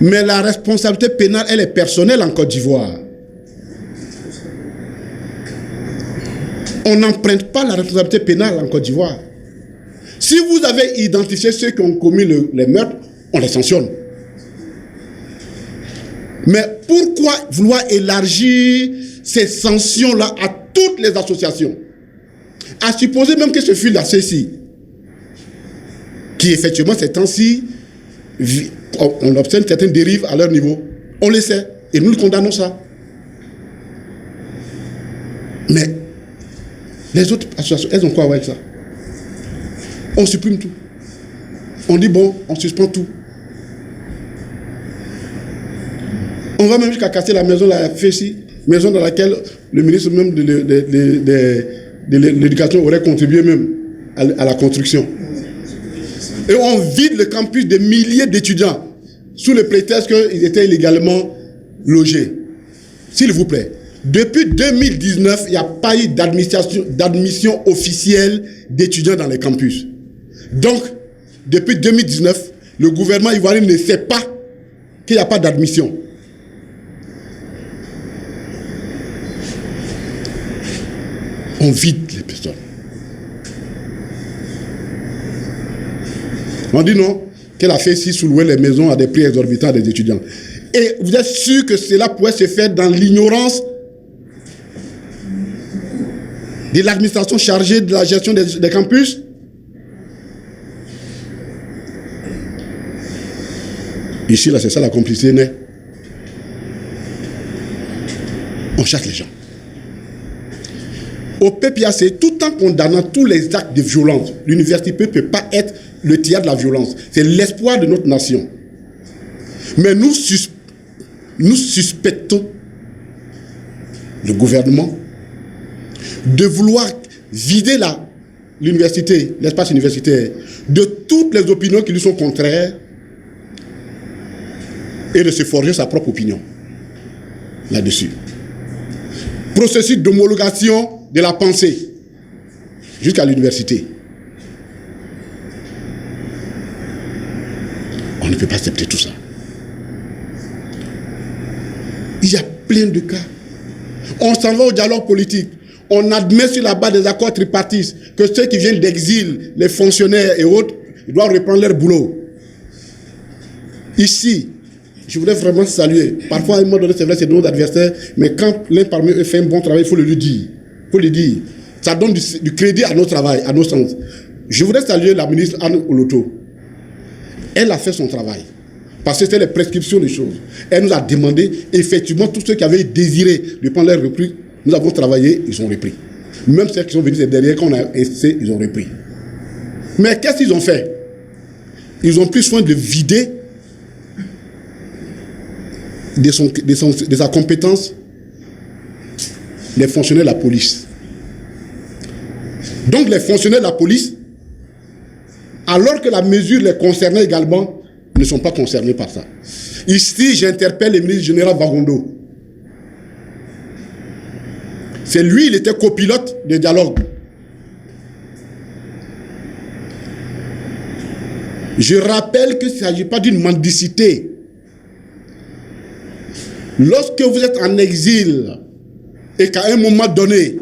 A: Mais la responsabilité pénale, elle est personnelle en Côte d'Ivoire. On n'emprunte pas la responsabilité pénale en Côte d'Ivoire. Si vous avez identifié ceux qui ont commis les meurtres, on les sanctionne. Mais pourquoi vouloir élargir ces sanctions-là à toutes les associations? À supposer même que ce fut la CECI, qui effectivement ces temps-ci, on obtient certaines dérives à leur niveau. On le sait et nous condamnons ça. Mais les autres associations, elles ont quoi avec ça? On supprime tout. On dit bon, on suspend tout. On va même jusqu'à casser la maison, la FECI, maison dans laquelle le ministre même de l'éducation aurait contribué même à la construction. Et on vide le campus de milliers d'étudiants sous le prétexte qu'ils étaient illégalement logés. S'il vous plaît, depuis 2019, il n'y a pas eu d'admission officielle d'étudiants dans les campus. Donc, depuis 2019, le gouvernement ivoirien ne sait pas qu'il n'y a pas d'admission. On vide les personnes. On dit non, qu'elle a fait si sous-louer les maisons à des prix exorbitants des étudiants. Et vous êtes sûr que cela pourrait se faire dans l'ignorance de l'administration chargée de la gestion des campus? Ici, là, c'est ça la complicité née. On chasse les gens. Au PPACI, tout en condamnant tous les actes de violence, l'université ne peut pas être le théâtre de la violence. C'est l'espoir de notre nation. Mais nous suspectons le gouvernement de vouloir vider l'université, l'espace universitaire, de toutes les opinions qui lui sont contraires et de se forger sa propre opinion là-dessus. Processus d'homologation de la pensée jusqu'à l'université. On ne peut pas accepter tout ça. Il y a plein de cas. On s'en va au dialogue politique. On admet sur la base des accords tripartistes que ceux qui viennent d'exil, les fonctionnaires et autres, ils doivent reprendre leur boulot. Ici, je voudrais vraiment saluer. Parfois, à un moment donné, c'est vrai, c'est nos adversaires, mais quand l'un parmi eux fait un bon travail, il faut le lui dire. Il faut le dire. Ça donne du crédit à notre travail, à nos sens. Je voudrais saluer la ministre Anne Oloto. Elle a fait son travail. Parce que c'était les prescriptions des choses. Elle nous a demandé, effectivement, tous ceux qui avaient désiré de prendre leur repris, nous avons travaillé, ils ont repris. Même ceux qui sont venus derrière, quand on a insisté, ils ont repris. Mais qu'est-ce qu'ils ont fait? Ils ont pris soin de vider de sa compétence les fonctionnaires de la police. Donc les fonctionnaires de la police, alors que la mesure les concernait également, ne sont pas concernés par ça. Ici, j'interpelle le ministre général Barondo. C'est lui, il était copilote de dialogue. Je rappelle qu'il ne s'agit pas d'une mendicité. Lorsque vous êtes en exil et qu'à un moment donné,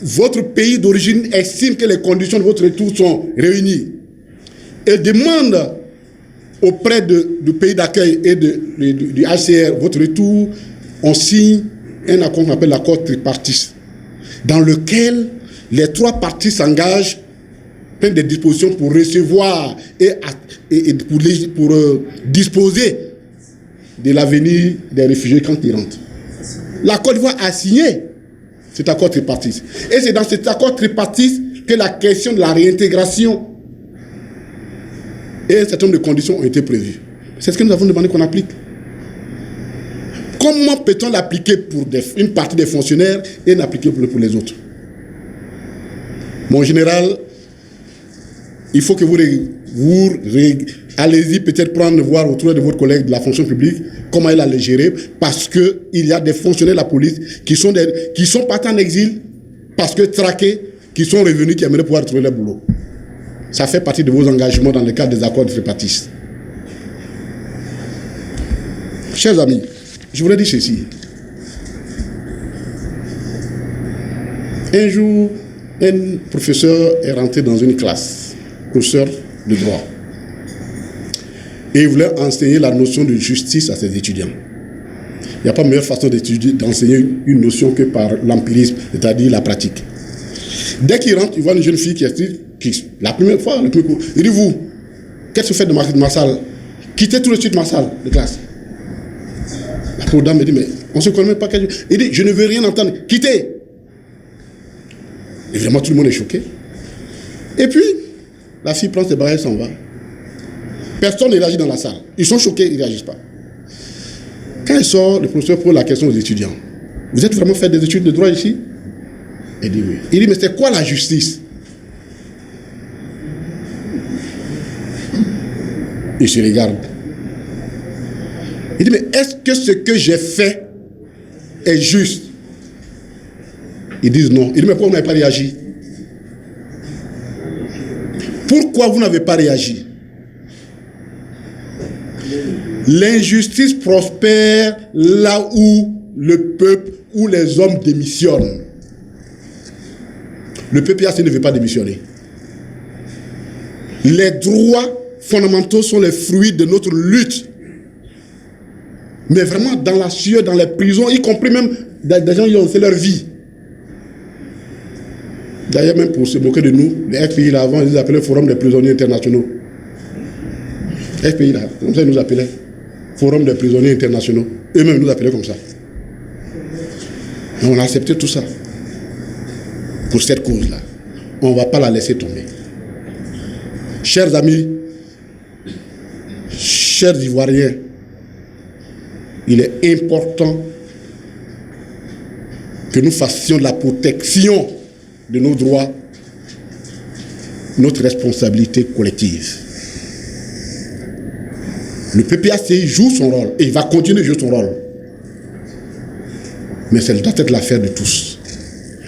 A: votre pays d'origine estime que les conditions de votre retour sont réunies et demande auprès du pays d'accueil et du HCR votre retour, on signe un accord qu'on appelle l'accord tripartite, dans lequel les trois parties s'engagent, prennent des dispositions pour recevoir et pour disposer de l'avenir des réfugiés quand ils rentrent. La Côte d'Ivoire a signé cet accord tripartite. Et c'est dans cet accord tripartite que la question de la réintégration et un certain nombre de conditions ont été prévues. C'est ce que nous avons demandé qu'on applique. Comment peut-on l'appliquer pour une partie des fonctionnaires et l'appliquer pour les autres? Mon général, il faut que vous allez-y peut-être prendre, voir autour de votre collègue de la fonction publique, comment il a les gérer, parce qu'il y a des fonctionnaires de la police qui sont partis en exil, parce que traqués, qui sont revenus, qui aimeraient pouvoir trouver leur boulot. Ça fait partie de vos engagements dans le cadre des accords tripartistes. Chers amis, je voudrais dire ceci. Un jour, un professeur est rentré dans une classe, professeur de droit, et il voulait enseigner la notion de justice à ses étudiants. Il n'y a pas meilleure façon d'enseigner une notion que par l'empirisme, c'est-à-dire la pratique. Dès qu'il rentre, il voit une jeune fille qui la première fois, le premier cours, il dit, vous, qu'est-ce que vous faites de ma salle? Quittez tout de suite ma salle de classe. La pauvre dame me dit, mais on ne se connaît même pas. Il dit, je ne veux rien entendre, quittez. Évidemment, tout le monde est choqué. Et puis, la fille prend ses bagages et s'en va. Personne ne réagit dans la salle. Ils sont choqués, ils ne réagissent pas. Quand il sort, le professeur pose la question aux étudiants. Vous êtes vraiment fait des études de droit ici? Il dit oui. Il dit, mais c'est quoi la justice? Il se regarde. Il dit, mais est-ce que ce que j'ai fait est juste? Ils disent non. Il dit, mais pourquoi vous n'avez pas réagi? Pourquoi vous n'avez pas réagi? L'injustice prospère là où le peuple, où les hommes démissionnent. Le PPAC ne veut pas démissionner. Les droits fondamentaux sont les fruits de notre lutte. Mais vraiment dans la sueur, dans les prisons, y compris même des gens qui ont fait leur vie. D'ailleurs, même pour se moquer de nous, les FPI là, avant, ils les appelaient Forum des prisonniers internationaux. FPI là, comme ça ils nous appelaient. Forum des prisonniers internationaux. Eux-mêmes nous appelaient comme ça. Et on a accepté tout ça. Pour cette cause-là. On ne va pas la laisser tomber. Chers amis, chers Ivoiriens, il est important que nous fassions de la protection de nos droits notre responsabilité collective. Le PPACI joue son rôle et il va continuer de jouer son rôle. Mais ça doit être l'affaire de tous.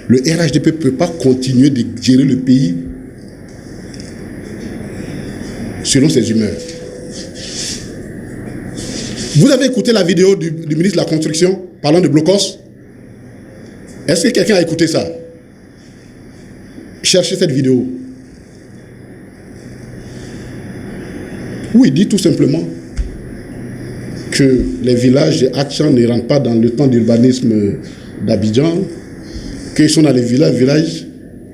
A: Le RHDP ne peut pas continuer de gérer le pays selon ses humeurs. Vous avez écouté la vidéo du ministre de la Construction parlant de Blocos? Est-ce que quelqu'un a écouté ça? Cherchez cette vidéo. Où il dit tout simplement que les villages de Hatchan ne rentrent pas dans le temps d'urbanisme d'Abidjan, qu'ils sont dans les villages,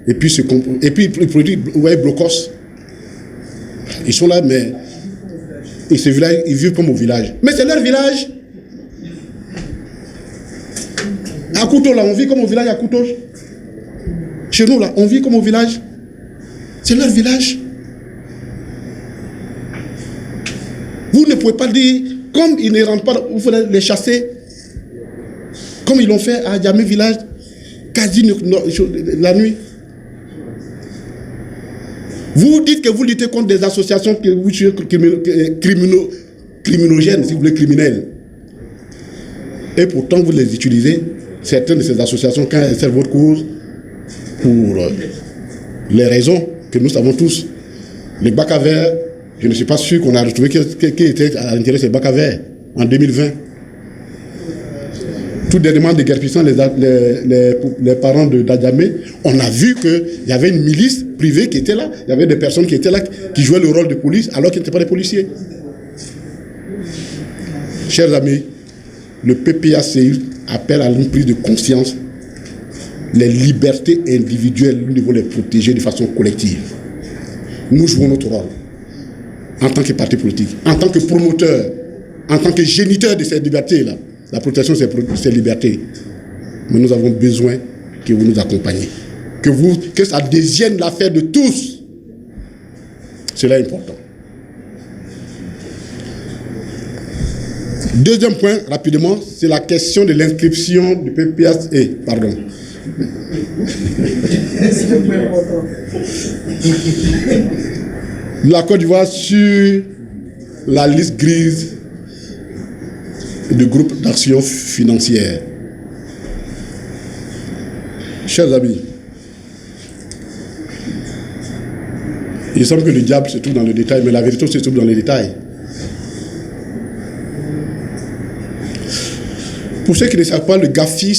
A: et puis ils produisent, vous voyez, Blocos. Ils sont là, mais et ce village, ils vivent comme au village. Mais c'est leur village. À Kouto, là, on vit comme au village à Kouto. Chez nous, là, on vit comme au village. C'est leur village. Vous ne pouvez pas dire, comme ils ne rentrent pas, vous voulez les chasser. Comme ils l'ont fait à Djamé village, quasi la nuit. Vous dites que vous luttez contre des associations criminogènes, si vous voulez, criminelles. Et pourtant, vous les utilisez, certaines de ces associations, quand elles servent votre cause, pour les raisons que nous savons tous. Les bacs à verre, je ne suis pas sûr qu'on a retrouvé qui était à l'intérieur de ces bacs à verre en 2020. Toutes les demandes de guerre-puissants, les parents de Djamé, on a vu qu'il y avait une milice privée qui était là, il y avait des personnes qui étaient là, qui jouaient le rôle de police, alors qu'ils n'étaient pas des policiers. Chers amis, le PPACI appelle à une prise de conscience. Les libertés individuelles, nous devons les protéger de façon collective. Nous jouons notre rôle en tant que parti politique, en tant que promoteur, en tant que géniteur de ces libertés-là, la protection de ces libertés. Mais nous avons besoin que vous nous accompagniez, que ça devienne l'affaire de tous. Cela est important. Deuxième point, rapidement, c'est la question de l'inscription du PPS. Pardon. La Côte d'Ivoire sur la liste grise du groupe d'action financière. Chers amis, il semble que le diable se trouve dans le détail, mais la vérité se trouve dans les détails. Pour ceux qui ne savent pas, le GAFI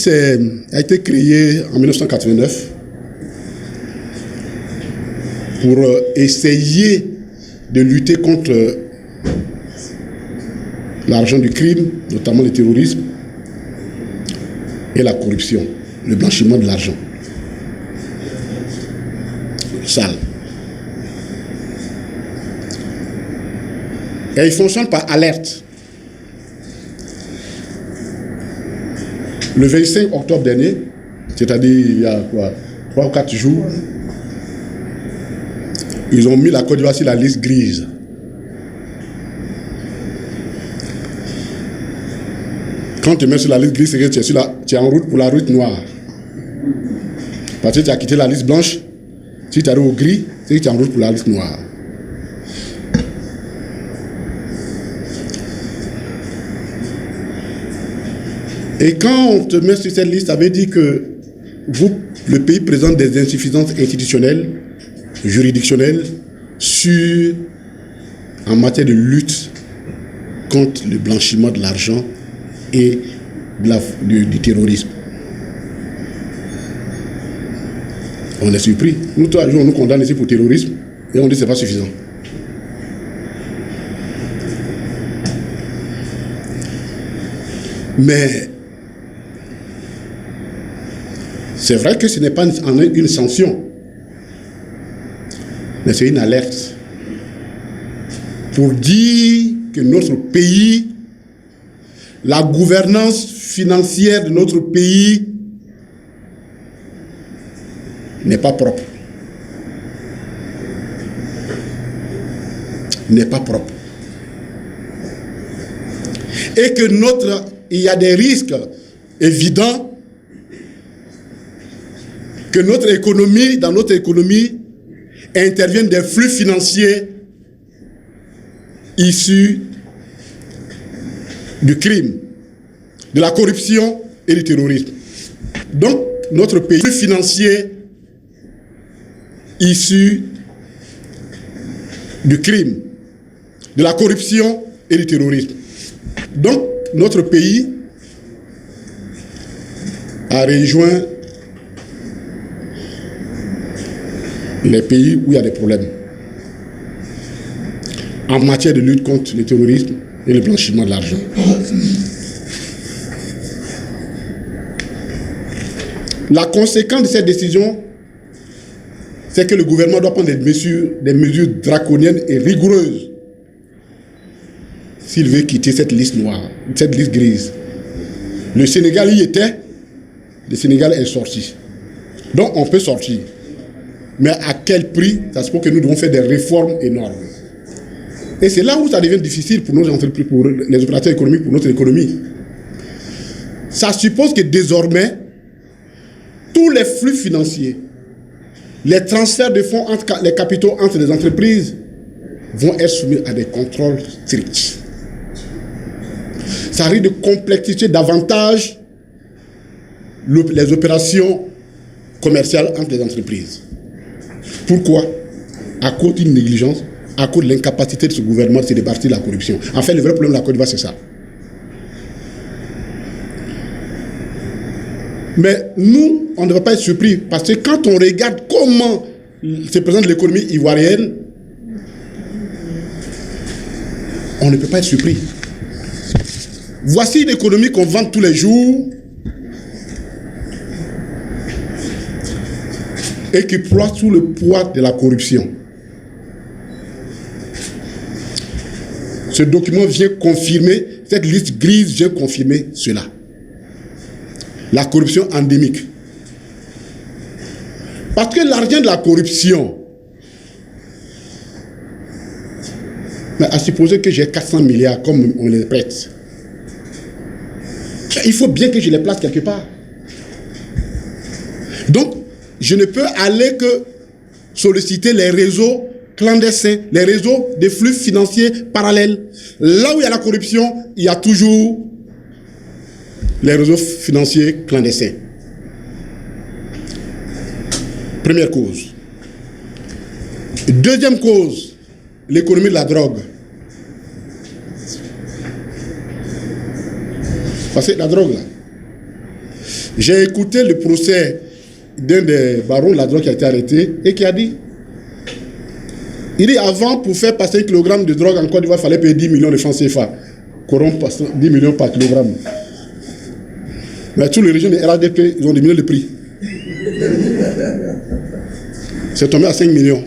A: a été créé en 1989 pour essayer de lutter contre l'argent du crime, notamment le terrorisme et la corruption, le blanchiment de l'argent sale. Et il fonctionne par alerte. Le 25 octobre dernier, c'est-à-dire il y a 3 ou 4 jours, ils ont mis la Côte d'Ivoire sur la liste grise. Quand tu mets sur la liste grise, c'est que tu es en route pour la route noire. Parce que tu as quitté la liste blanche, si tu arrives au gris, c'est que tu es en route pour la liste noire. Et quand on te met sur cette liste, ça veut dire que le pays présente des insuffisances institutionnelles, juridictionnelles, en matière de lutte contre le blanchiment de l'argent et du terrorisme. On est surpris. Nous, tous les jours, on nous condamne ici pour terrorisme et on dit que ce n'est pas suffisant. Mais c'est vrai que ce n'est pas une sanction, mais c'est une alerte pour dire que notre pays, la gouvernance financière de notre pays n'est pas propre. N'est pas propre. Et que il y a des risques évidents que dans notre économie, interviennent des flux financiers issus du crime, de la corruption et du terrorisme. Donc, notre pays, flux financiers issus du crime, de la corruption et du terrorisme. Donc, notre pays a rejoint les pays où il y a des problèmes en matière de lutte contre le terrorisme et le blanchiment de l'argent. La conséquence de cette décision, c'est que le gouvernement doit prendre des mesures draconiennes et rigoureuses s'il veut quitter cette liste noire, cette liste grise. Le Sénégal y était, le Sénégal est sorti. Donc on peut sortir. Mais à quel prix? Ça se peut que nous devons faire des réformes énormes. Et c'est là où ça devient difficile pour nos entreprises, pour les opérateurs économiques, pour notre économie. Ça suppose que désormais, tous les flux financiers, les transferts de fonds entre les capitaux entre les entreprises vont être soumis à des contrôles stricts. Ça risque de complexifier davantage les opérations commerciales entre les entreprises. Pourquoi? À cause d'une négligence, à cause de l'incapacité de ce gouvernement de se débarrasser de la corruption. En fait, le vrai problème de la Côte d'Ivoire, c'est ça. Mais nous, on ne devrait pas être surpris, parce que quand on regarde comment se présente l'économie ivoirienne, on ne peut pas être surpris. Voici une économie qu'on vante tous les jours, et qui ploie sous le poids de la corruption. Ce document vient confirmer, cette liste grise vient confirmer cela. La corruption endémique. Parce que l'argent de la corruption, mais à supposer que j'ai 400 milliards comme on les prête, il faut bien que je les place quelque part. Donc, je ne peux aller que solliciter les réseaux clandestins, les réseaux de flux financiers parallèles. Là où il y a la corruption, il y a toujours les réseaux financiers clandestins. Première cause. Deuxième cause, l'économie de la drogue. Parce que la drogue, là, j'ai écouté le procès d'un des barons de la drogue qui a été arrêté et qui a dit, il dit avant, pour faire passer 1 kg de drogue en Côte d'Ivoire, il fallait payer 10 millions de francs CFA. Corrompre 10 millions par kilogramme. Mais tous les régions de RADP, ils ont diminué le prix. C'est tombé à 5 millions.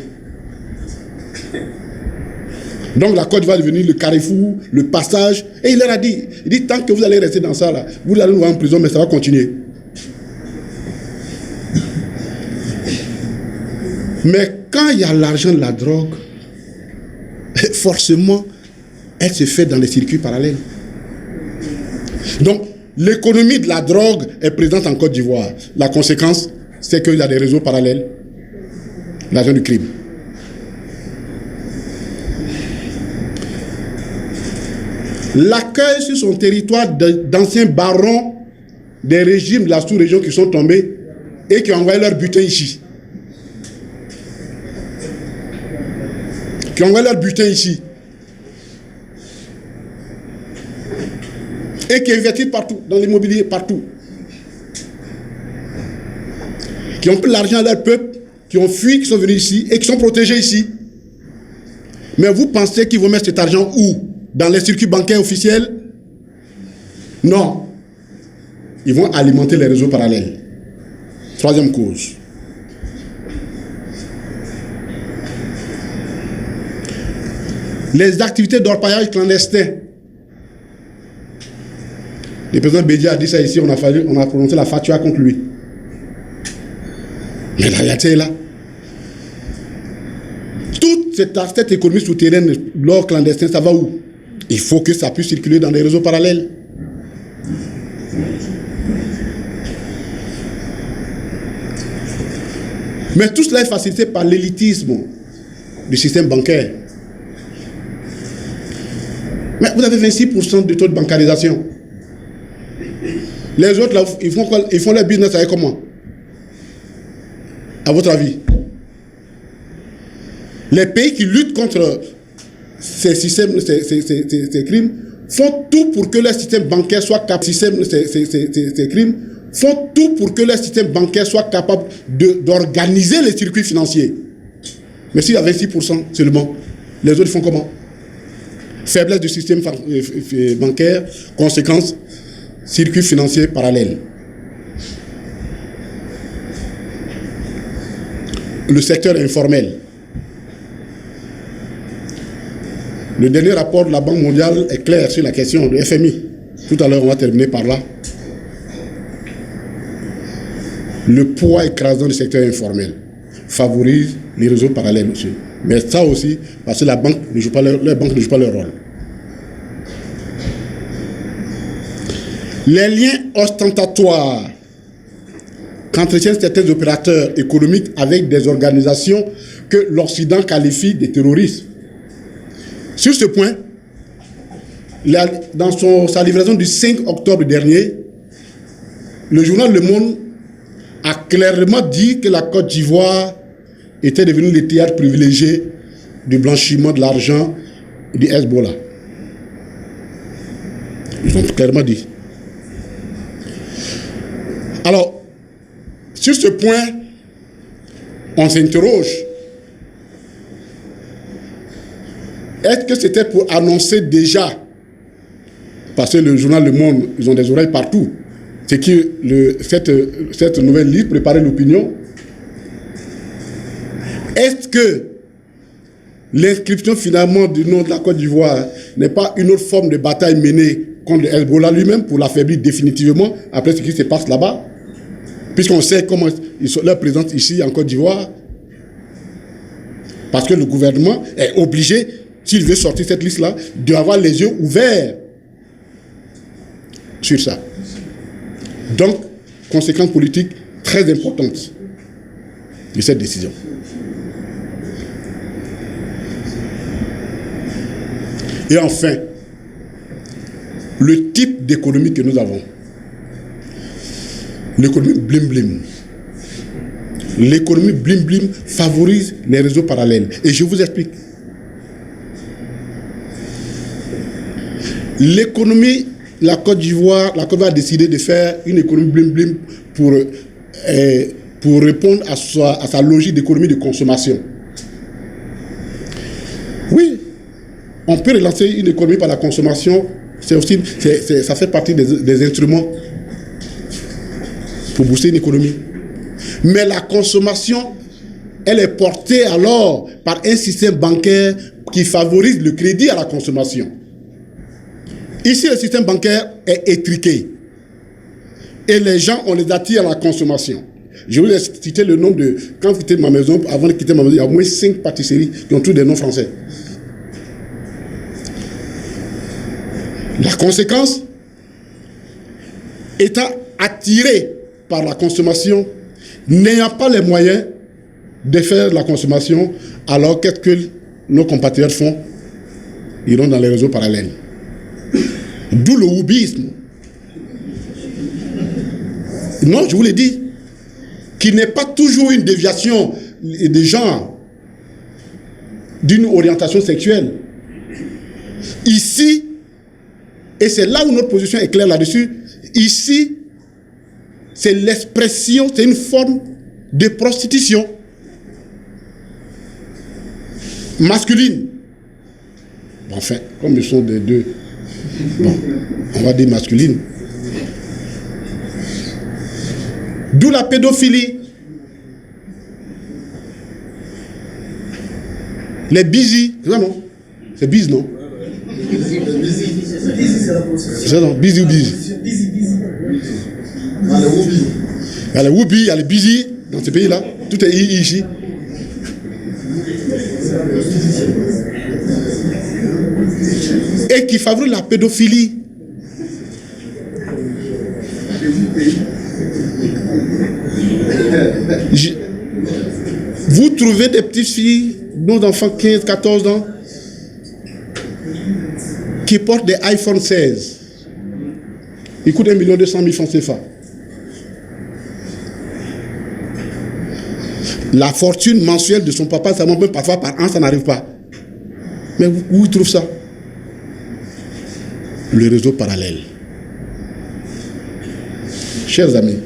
A: Donc la Côte d'Ivoire est devenue le carrefour, le passage. Et il leur a dit, tant que vous allez rester dans ça, là, vous allez nous voir en prison, mais ça va continuer. Mais quand il y a l'argent de la drogue, forcément, elle se fait dans les circuits parallèles. Donc, l'économie de la drogue est présente en Côte d'Ivoire. La conséquence, c'est qu'il y a des réseaux parallèles, l'argent du crime. L'accueil sur son territoire d'anciens barons des régimes de la sous-région qui sont tombés et qui ont envoyé leur butin ici. Qui ont envoyé leur butin ici. Et qui investissent partout, dans l'immobilier, partout. Qui ont pris l'argent à leur peuple, qui ont fui, qui sont venus ici et qui sont protégés ici. Mais vous pensez qu'ils vont mettre cet argent où? Dans les circuits bancaires officiels? Non. Ils vont alimenter les réseaux parallèles. Troisième cause. Les activités d'orpaillage clandestin. Le président Bédia a dit ça ici, on a prononcé la fatua contre lui. Mais la réalité est là. Toute cette économie souterraine, l'or clandestin, ça va où? Il faut que ça puisse circuler dans des réseaux parallèles. Mais tout cela est facilité par l'élitisme du système bancaire. Mais vous avez 26% de taux de bancarisation. Les autres, là, ils font quoi? Ils font leur business avec comment? À votre avis? Les pays qui luttent contre ces systèmes, ces crimes, font tout pour que leur système bancaire soit capable, ces crimes, font tout pour que leur système bancaire soit capable d'organiser les circuits financiers. Mais s'il y a 26% seulement, les autres font comment? Faiblesse du système bancaire, conséquence, circuit financier parallèle. Le secteur informel. Le dernier rapport de la Banque mondiale est clair sur la question du FMI. Tout à l'heure, on va terminer par là. Le poids écrasant du secteur informel favorise les réseaux parallèles aussi. Mais ça aussi, parce que la banque ne joue pas leur rôle. Les liens ostentatoires qu'entretiennent certains opérateurs économiques avec des organisations que l'Occident qualifie de terroristes. Sur ce point, dans sa livraison du 5 octobre dernier, le journal Le Monde a clairement dit que la Côte d'Ivoire était devenue le théâtre privilégié du blanchiment de l'argent du Hezbollah. Ils ont clairement dit. Alors, sur ce point, on s'interroge. Est-ce que c'était pour annoncer déjà, parce que le journal Le Monde, ils ont des oreilles partout, c'est que cette nouvelle liste préparait l'opinion. Est-ce que l'inscription finalement du nom de la Côte d'Ivoire n'est pas une autre forme de bataille menée contre le Hezbollah lui-même pour l'affaiblir définitivement après ce qui se passe là-bas? Puisqu'on sait comment leur présence ici en Côte d'Ivoire. Parce que le gouvernement est obligé, s'il veut sortir cette liste-là, d'avoir les yeux ouverts sur ça. Donc, conséquence politique très importante de cette décision. Et enfin, le type d'économie que nous avons. L'économie blim-blim. L'économie blim-blim favorise les réseaux parallèles. Et je vous explique. L'économie, la Côte d'Ivoire a décidé de faire une économie blim-blim pour répondre à sa logique d'économie de consommation. Oui, on peut relancer une économie par la consommation. Ça fait partie des instruments pour booster une économie. Mais la consommation, elle est portée alors par un système bancaire qui favorise le crédit à la consommation. Ici, le système bancaire est étriqué. Et les gens, on les attire à la consommation. Je vous ai cité le nombre de... Quand vous quittez ma maison, avant de quitter ma maison, il y a au moins 5 pâtisseries qui ont tous des noms français. La conséquence, étant attiré par la consommation, n'ayant pas les moyens de faire la consommation, alors qu'est-ce que nos compatriotes font? Ils iront dans les réseaux parallèles. D'où le wubisme. Non, je vous l'ai dit, qui n'est pas toujours une déviation des gens d'une orientation sexuelle. Ici, et c'est là où notre position est claire là-dessus, ici, c'est l'expression, c'est une forme de prostitution masculine. Enfin, comme ils sont des deux, bon, on va dire masculine. D'où la pédophilie. Les busy, c'est ça non? C'est busy, non? C'est ça non? Busy ou busy? Il y a les whoopi, il y a les busy dans ce pays-là. Tout est ici. Et qui favorise la pédophilie. Vous trouvez des petites filles, nos enfants 15, 14 ans, qui portent des iPhone 16. Ils coûtent 1 200 000 francs CFA. La fortune mensuelle de son papa, ça même parfois par an, ça n'arrive pas. Mais où il trouve ça? Le réseau parallèle. Chers amis,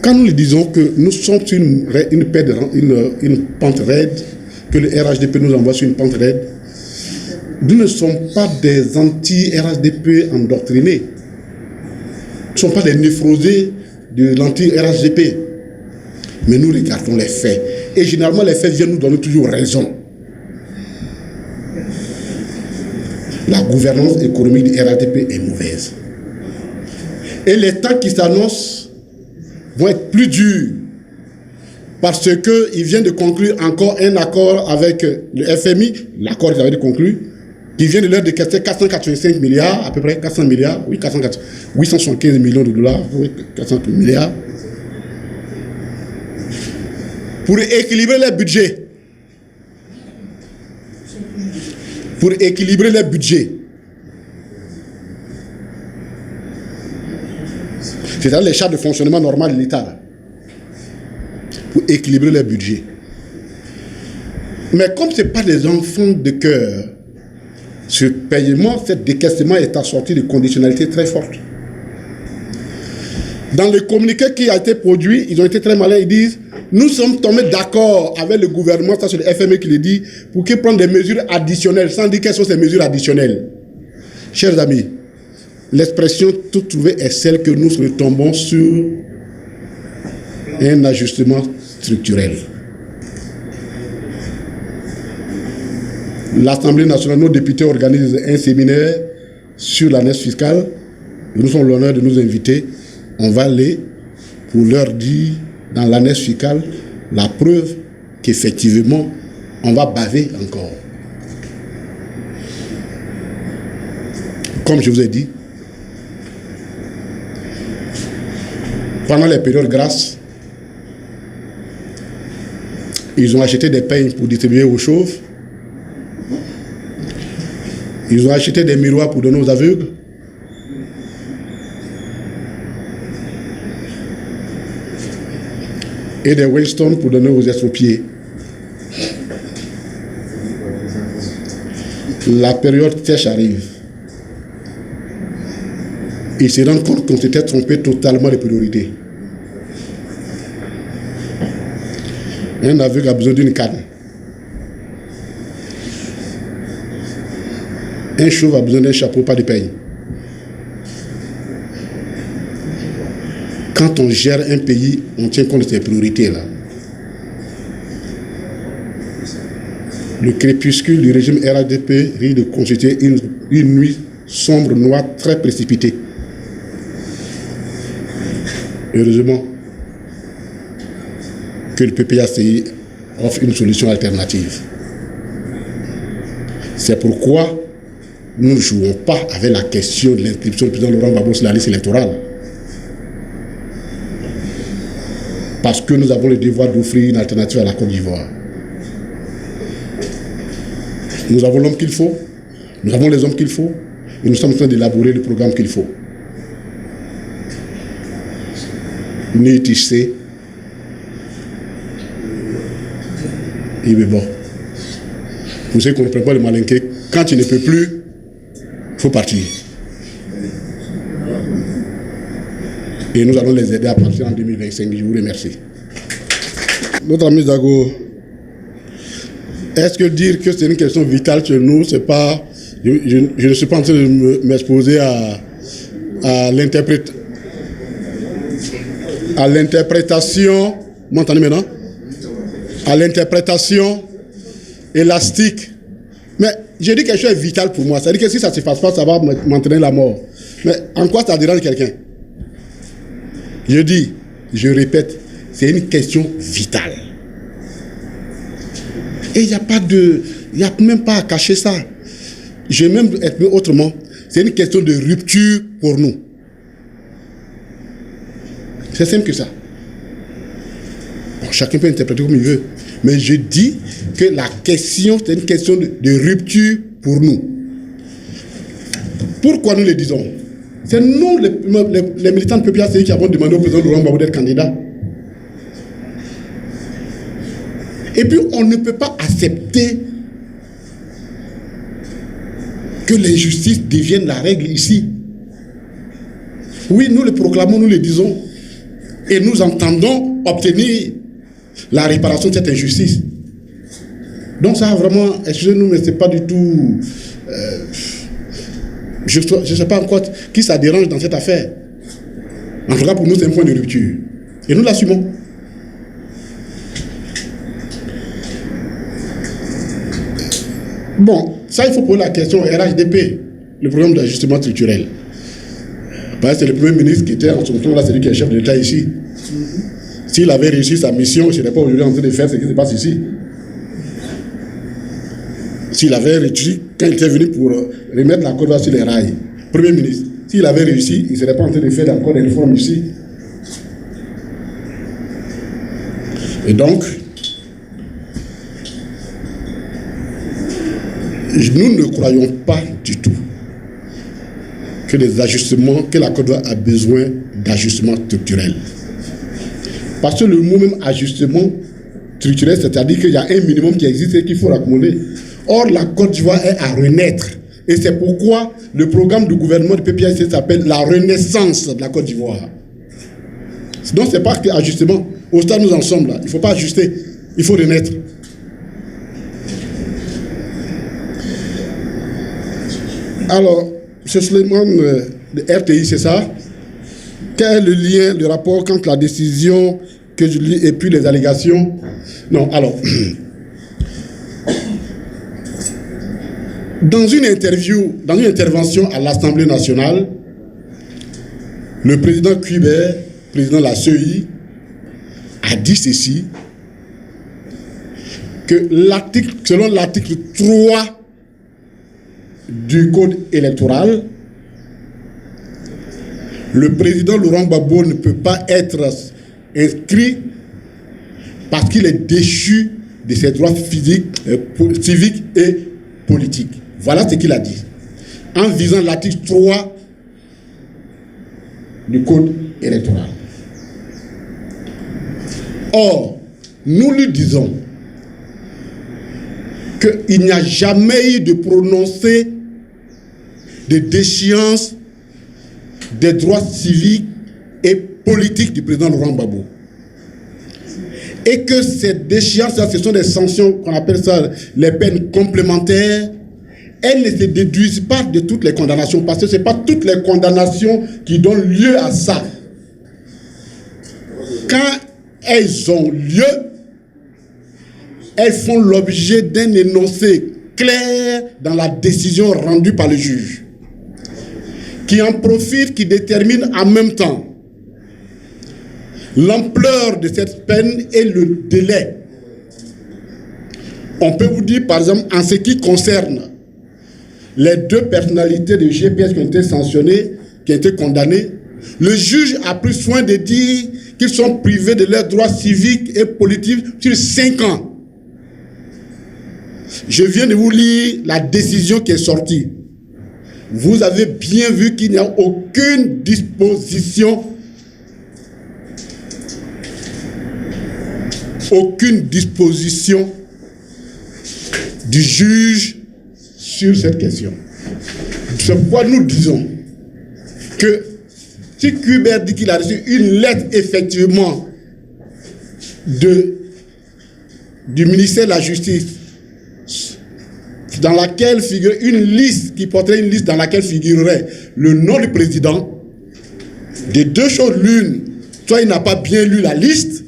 A: quand nous lui disons que nous sommes sur une pente raide, que le RHDP nous envoie sur une pente raide, nous ne sommes pas des anti-RHDP endoctrinés. Nous ne sommes pas des névrosés de l'anti-RHDP. Mais nous regardons les faits. Et généralement, les faits viennent nous donner toujours raison. La gouvernance économique du RHDP est mauvaise. Et les temps qui s'annoncent vont être plus durs. Parce qu'ils viennent de conclure encore un accord avec le FMI, l'accord qu'ils avaient conclu, qui vient de leur décaisser 485 milliards, à peu près 400 milliards, oui, 875 millions de dollars, oui, 400 milliards, pour équilibrer les budgets. Pour équilibrer les budgets. C'est-à-dire les charges de fonctionnement normal de l'État. Pour équilibrer les budgets. Mais comme ce n'est pas des enfants de cœur, ce paiement, ce décaissement est assorti de conditionnalités très fortes. Dans le communiqué qui a été produit, ils ont été très malins, ils disent nous sommes tombés d'accord avec le gouvernement, ça c'est le FMI qui le dit, pour qu'il prenne des mesures additionnelles, sans dire quelles sont ces mesures additionnelles. Chers amis, l'expression toute trouvée est celle que nous retombons sur un ajustement structurel. L'Assemblée nationale, nos députés organisent un séminaire sur la NES fiscale. Nous avons l'honneur de nous inviter. On va aller pour leur dire, dans la NES fiscale, la preuve qu'effectivement, on va baver encore. Comme je vous ai dit, pendant les périodes grasses, ils ont acheté des peignes pour distribuer aux chauves. Ils ont acheté des miroirs pour donner aux aveugles. Et des Winston pour donner aux estropiés. La période sèche arrive. Ils se rendent compte qu'on s'était trompé totalement de priorité. Un aveugle a besoin d'une canne. Un chauve a besoin d'un chapeau, pas de peigne. Quand on gère un pays, on tient compte de ces priorités-là. Le crépuscule du régime RADP risque de constituer une nuit sombre, noire, très précipitée. Heureusement que le PPACI offre une solution alternative. C'est pourquoi nous ne jouons pas avec la question de l'inscription du président Laurent Gbagbo sur la liste électorale. Parce que nous avons le devoir d'offrir une alternative à la Côte d'Ivoire. Nous avons l'homme qu'il faut, nous avons les hommes qu'il faut, et nous sommes en train d'élaborer le programme qu'il faut. Ni tissé, et bien bon. Vous savez qu'on ne prend pas le malinqué. Quand il ne peut plus, il faut partir. Et nous allons les aider à partir en 2025. Je vous remercie. Notre ami Zago, est-ce que dire que c'est une question vitale chez nous, c'est pas... Je ne suis pas en train de m'exposer à l'interprétation, vous m'entendez maintenant? À l'interprétation élastique. Mais j'ai dit quelque chose est vital pour moi. C'est-à-dire que si ça ne se passe pas, ça va m'entraîner la mort. Mais en quoi ça dérange quelqu'un? Je dis, je répète, c'est une question vitale. Et il n'y a pas de... Il n'y a même pas à cacher ça. Je vais même être autrement. C'est une question de rupture pour nous. C'est simple que ça. Bon, chacun peut interpréter comme il veut. Mais je dis que la question, c'est une question de rupture pour nous. Pourquoi nous le disons? C'est nous, les militants de PPACI, qui avons demandé au président Laurent Gbagbo d'être candidat. Et puis, on ne peut pas accepter que l'injustice devienne la règle ici. Oui, nous le proclamons, nous le disons. Et nous entendons obtenir la réparation de cette injustice. Donc ça, vraiment, excusez-nous, mais ce n'est pas du tout... je ne sais pas encore qui ça dérange dans cette affaire. En tout cas, pour nous, c'est un point de rupture. Et nous l'assumons. Bon, ça, il faut poser la question au RHDP, le programme d'ajustement structurel. Parce que c'est le Premier ministre qui était en son temps là, c'est lui qui est chef de l'État ici. S'il avait réussi sa mission, je ne serais pas aujourd'hui en train de faire ce qui se passe ici. S'il avait réussi, quand il était venu pour remettre la Côte d'Ivoire sur les rails, Premier ministre, s'il avait réussi, il ne serait pas en train de faire encore des réformes ici. Et donc, nous ne croyons pas du tout que les ajustements, que la Côte d'Ivoire a besoin d'ajustements structurels. Parce que le mot même ajustement structurel, c'est-à-dire qu'il y a un minimum qui existe et qu'il faut l'accumuler. Or, la Côte d'Ivoire est à renaître. Et c'est pourquoi le programme du gouvernement du PPACI s'appelle la renaissance de la Côte d'Ivoire. Donc, ce n'est pas qu'ajustement. Au stade où nous en sommes là, il ne faut pas ajuster, il faut renaître. Alors, M. Suleiman, de RTI, c'est ça? Quel est le lien, le rapport entre la décision que je lis et puis les allégations? Non, alors... Dans une intervention à l'Assemblée nationale, le président Cuibert, président de la CEI, a dit ceci, que selon l'article 3 du Code électoral, le président Laurent Gbagbo ne peut pas être inscrit parce qu'il est déchu de ses droits civiques et politiques. Voilà ce qu'il a dit, en visant l'article 3 du Code électoral. Or, nous lui disons qu'il n'y a jamais eu de prononcé de déchéance des droits civiques et politiques du président Laurent Gbagbo. Et que ces déchéances, ce sont des sanctions qu'on appelle ça les peines complémentaires. Elles ne se déduisent pas de toutes les condamnations, parce que ce n'est pas toutes les condamnations qui donnent lieu à ça. Quand elles ont lieu, elles font l'objet d'un énoncé clair dans la décision rendue par le juge, qui en profite, qui détermine en même temps l'ampleur de cette peine et le délai. On peut vous dire, par exemple, en ce qui concerne les deux personnalités de GPS qui ont été sanctionnées, qui ont été condamnées, le juge a pris soin de dire qu'ils sont privés de leurs droits civiques et politiques sur 5 ans. Je viens de vous lire la décision qui est sortie. Vous avez bien vu qu'il n'y a aucune disposition du juge sur cette question. C'est pourquoi nous disons que si Cuibert dit qu'il a reçu une lettre effectivement du ministère de la Justice dans laquelle figurait une liste, qui porterait une liste dans laquelle figurerait le nom du président, des deux choses l'une, soit il n'a pas bien lu la liste,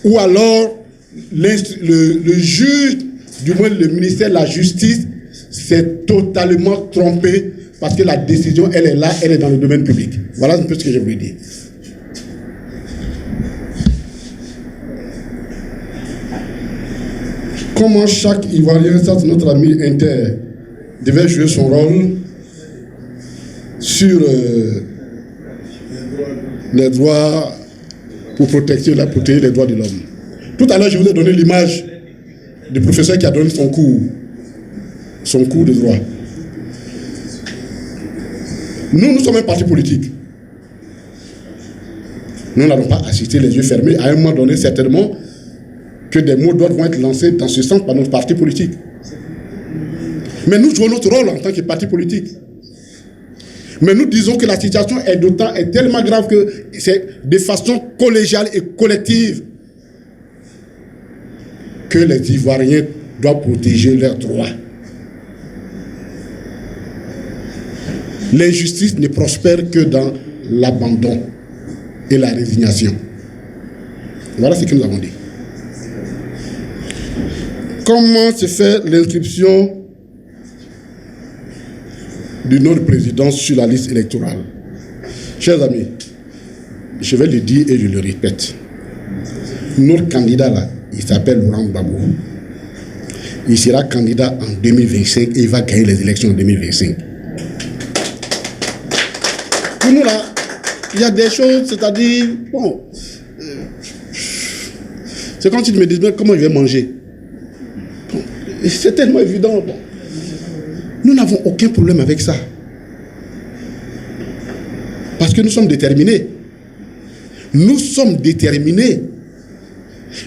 A: ou alors le juge, du moins le ministère de la Justice, s'est totalement trompé parce que la décision, elle est là, elle est dans le domaine public. Voilà un peu ce que je voulais dire. Comment chaque Ivoirien, ça c'est notre ami Inter, devait jouer son rôle sur les droits pour protéger les droits de l'homme. Tout à l'heure, je vous ai donné l'image du professeur qui a donné son cours de droit. Nous sommes un parti politique. Nous n'allons pas assister les yeux fermés à un moment donné, certainement, que des mots d'ordre vont être lancés dans ce sens par notre parti politique. Mais nous jouons notre rôle en tant que parti politique. Mais nous disons que la situation est tellement grave que c'est de façon collégiale et collective que les Ivoiriens doivent protéger leurs droits. L'injustice ne prospère que dans l'abandon et la résignation. Voilà ce que nous avons dit. Comment se fait l'inscription du nom du président sur la liste électorale? Chers amis, je vais le dire et je le répète. Notre candidat là, il s'appelle Laurent Gbagbo. Il sera candidat en 2025 et il va gagner les élections en 2025. Pour nous là, il y a des choses, c'est-à-dire, bon, c'est quand tu me dis comment je vais manger. Bon, c'est tellement évident. Bon. Nous n'avons aucun problème avec ça. Parce que nous sommes déterminés. Nous sommes déterminés.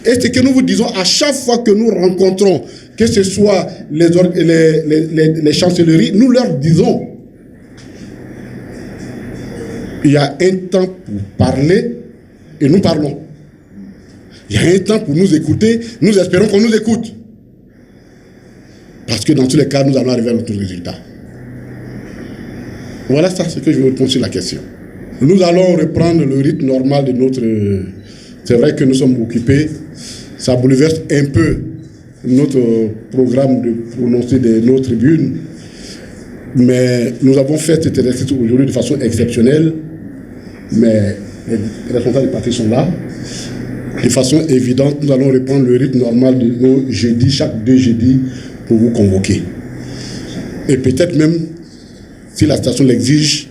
A: Et ce que nous vous disons à chaque fois que nous rencontrons, que ce soit les chancelleries, nous leur disons, il y a un temps pour parler et nous parlons. Il y a un temps pour nous écouter, nous espérons qu'on nous écoute. Parce que dans tous les cas, nous allons arriver à notre résultat. Voilà ça, ce que je veux répondre sur la question. Nous allons reprendre le rythme normal de notre... C'est vrai que nous sommes occupés. Ça bouleverse un peu notre programme de prononcer nos tribunes, mais nous avons fait cet exercice aujourd'hui de façon exceptionnelle, mais les responsables des partis sont là. De façon évidente, nous allons reprendre le rythme normal de nos jeudis, chaque 2 jeudis, pour vous convoquer. Et peut-être même, si la situation l'exige,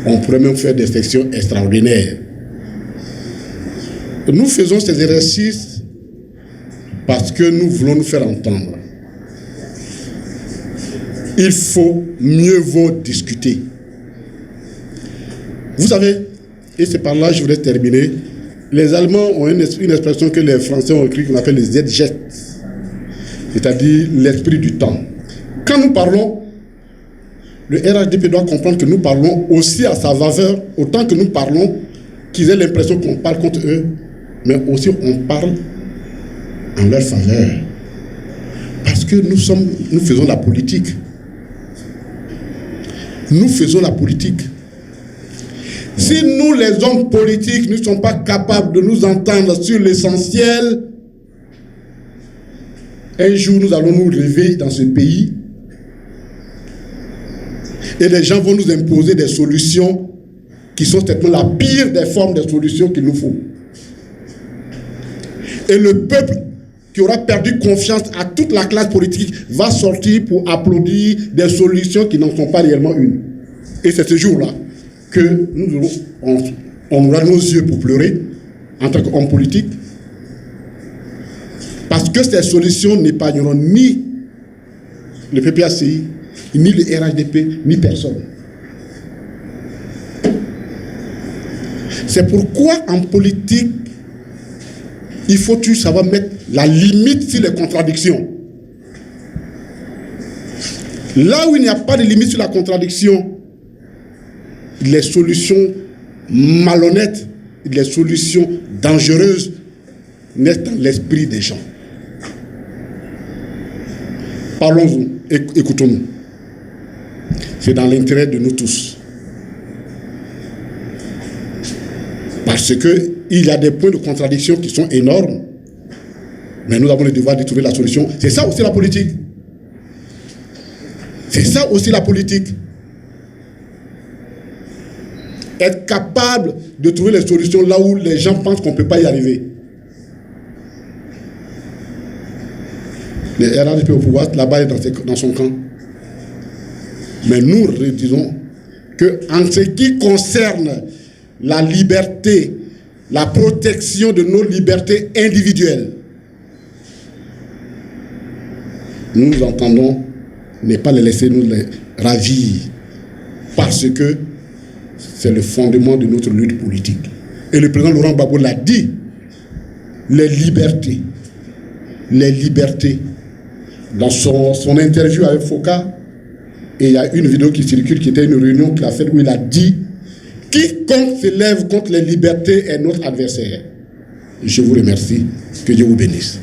A: on pourrait même faire des sections extraordinaires. Nous faisons ces exercices parce que nous voulons nous faire entendre. Il faut mieux vaut discuter. Vous savez, et c'est par là que je voudrais terminer, les Allemands ont une expression que les Français ont écrite qu'on appelle le Zeitgeist, c'est-à-dire l'esprit du temps. Quand nous parlons, le RHDP doit comprendre que nous parlons aussi à sa faveur, autant que nous parlons, qu'ils aient l'impression qu'on parle contre eux, mais aussi on parle en leur faveur. Parce que nous faisons la politique. Nous faisons la politique. Si nous, les hommes politiques, ne sommes pas capables de nous entendre sur l'essentiel, un jour nous allons nous lever dans ce pays et les gens vont nous imposer des solutions qui sont peut-être la pire des formes de solutions qu'il nous faut. Et le peuple qui aura perdu confiance à toute la classe politique va sortir pour applaudir des solutions qui n'en sont pas réellement une. Et c'est ce jour-là que on aura nos yeux pour pleurer en tant qu'homme politique, parce que ces solutions n'épargneront ni le PPACI, ni le RHDP, ni personne. C'est pourquoi en politique, il faut toujours savoir mettre la limite sur les contradictions. Là où il n'y a pas de limite sur la contradiction, les solutions malhonnêtes, les solutions dangereuses naissent dans l'esprit des gens. Parlons-nous, écoutons-nous. C'est dans l'intérêt de nous tous. Parce qu'il y a des points de contradiction qui sont énormes, mais nous avons le devoir de trouver la solution. C'est ça aussi la politique. C'est ça aussi la politique. Être capable de trouver les solutions là où les gens pensent qu'on ne peut pas y arriver. Le RHDP au pouvoir, là-bas, est dans son camp. Mais nous disons qu'en ce qui concerne la liberté, la protection de nos libertés individuelles, nous entendons ne pas les laisser nous les ravir, parce que c'est le fondement de notre lutte politique. Et le président Laurent Gbagbo l'a dit, les libertés, dans son interview avec Foka, et il y a une vidéo qui circule, qui était une réunion qu'il a faite où il a dit « Quiconque se lève contre les libertés est notre adversaire ». Je vous remercie. Que Dieu vous bénisse.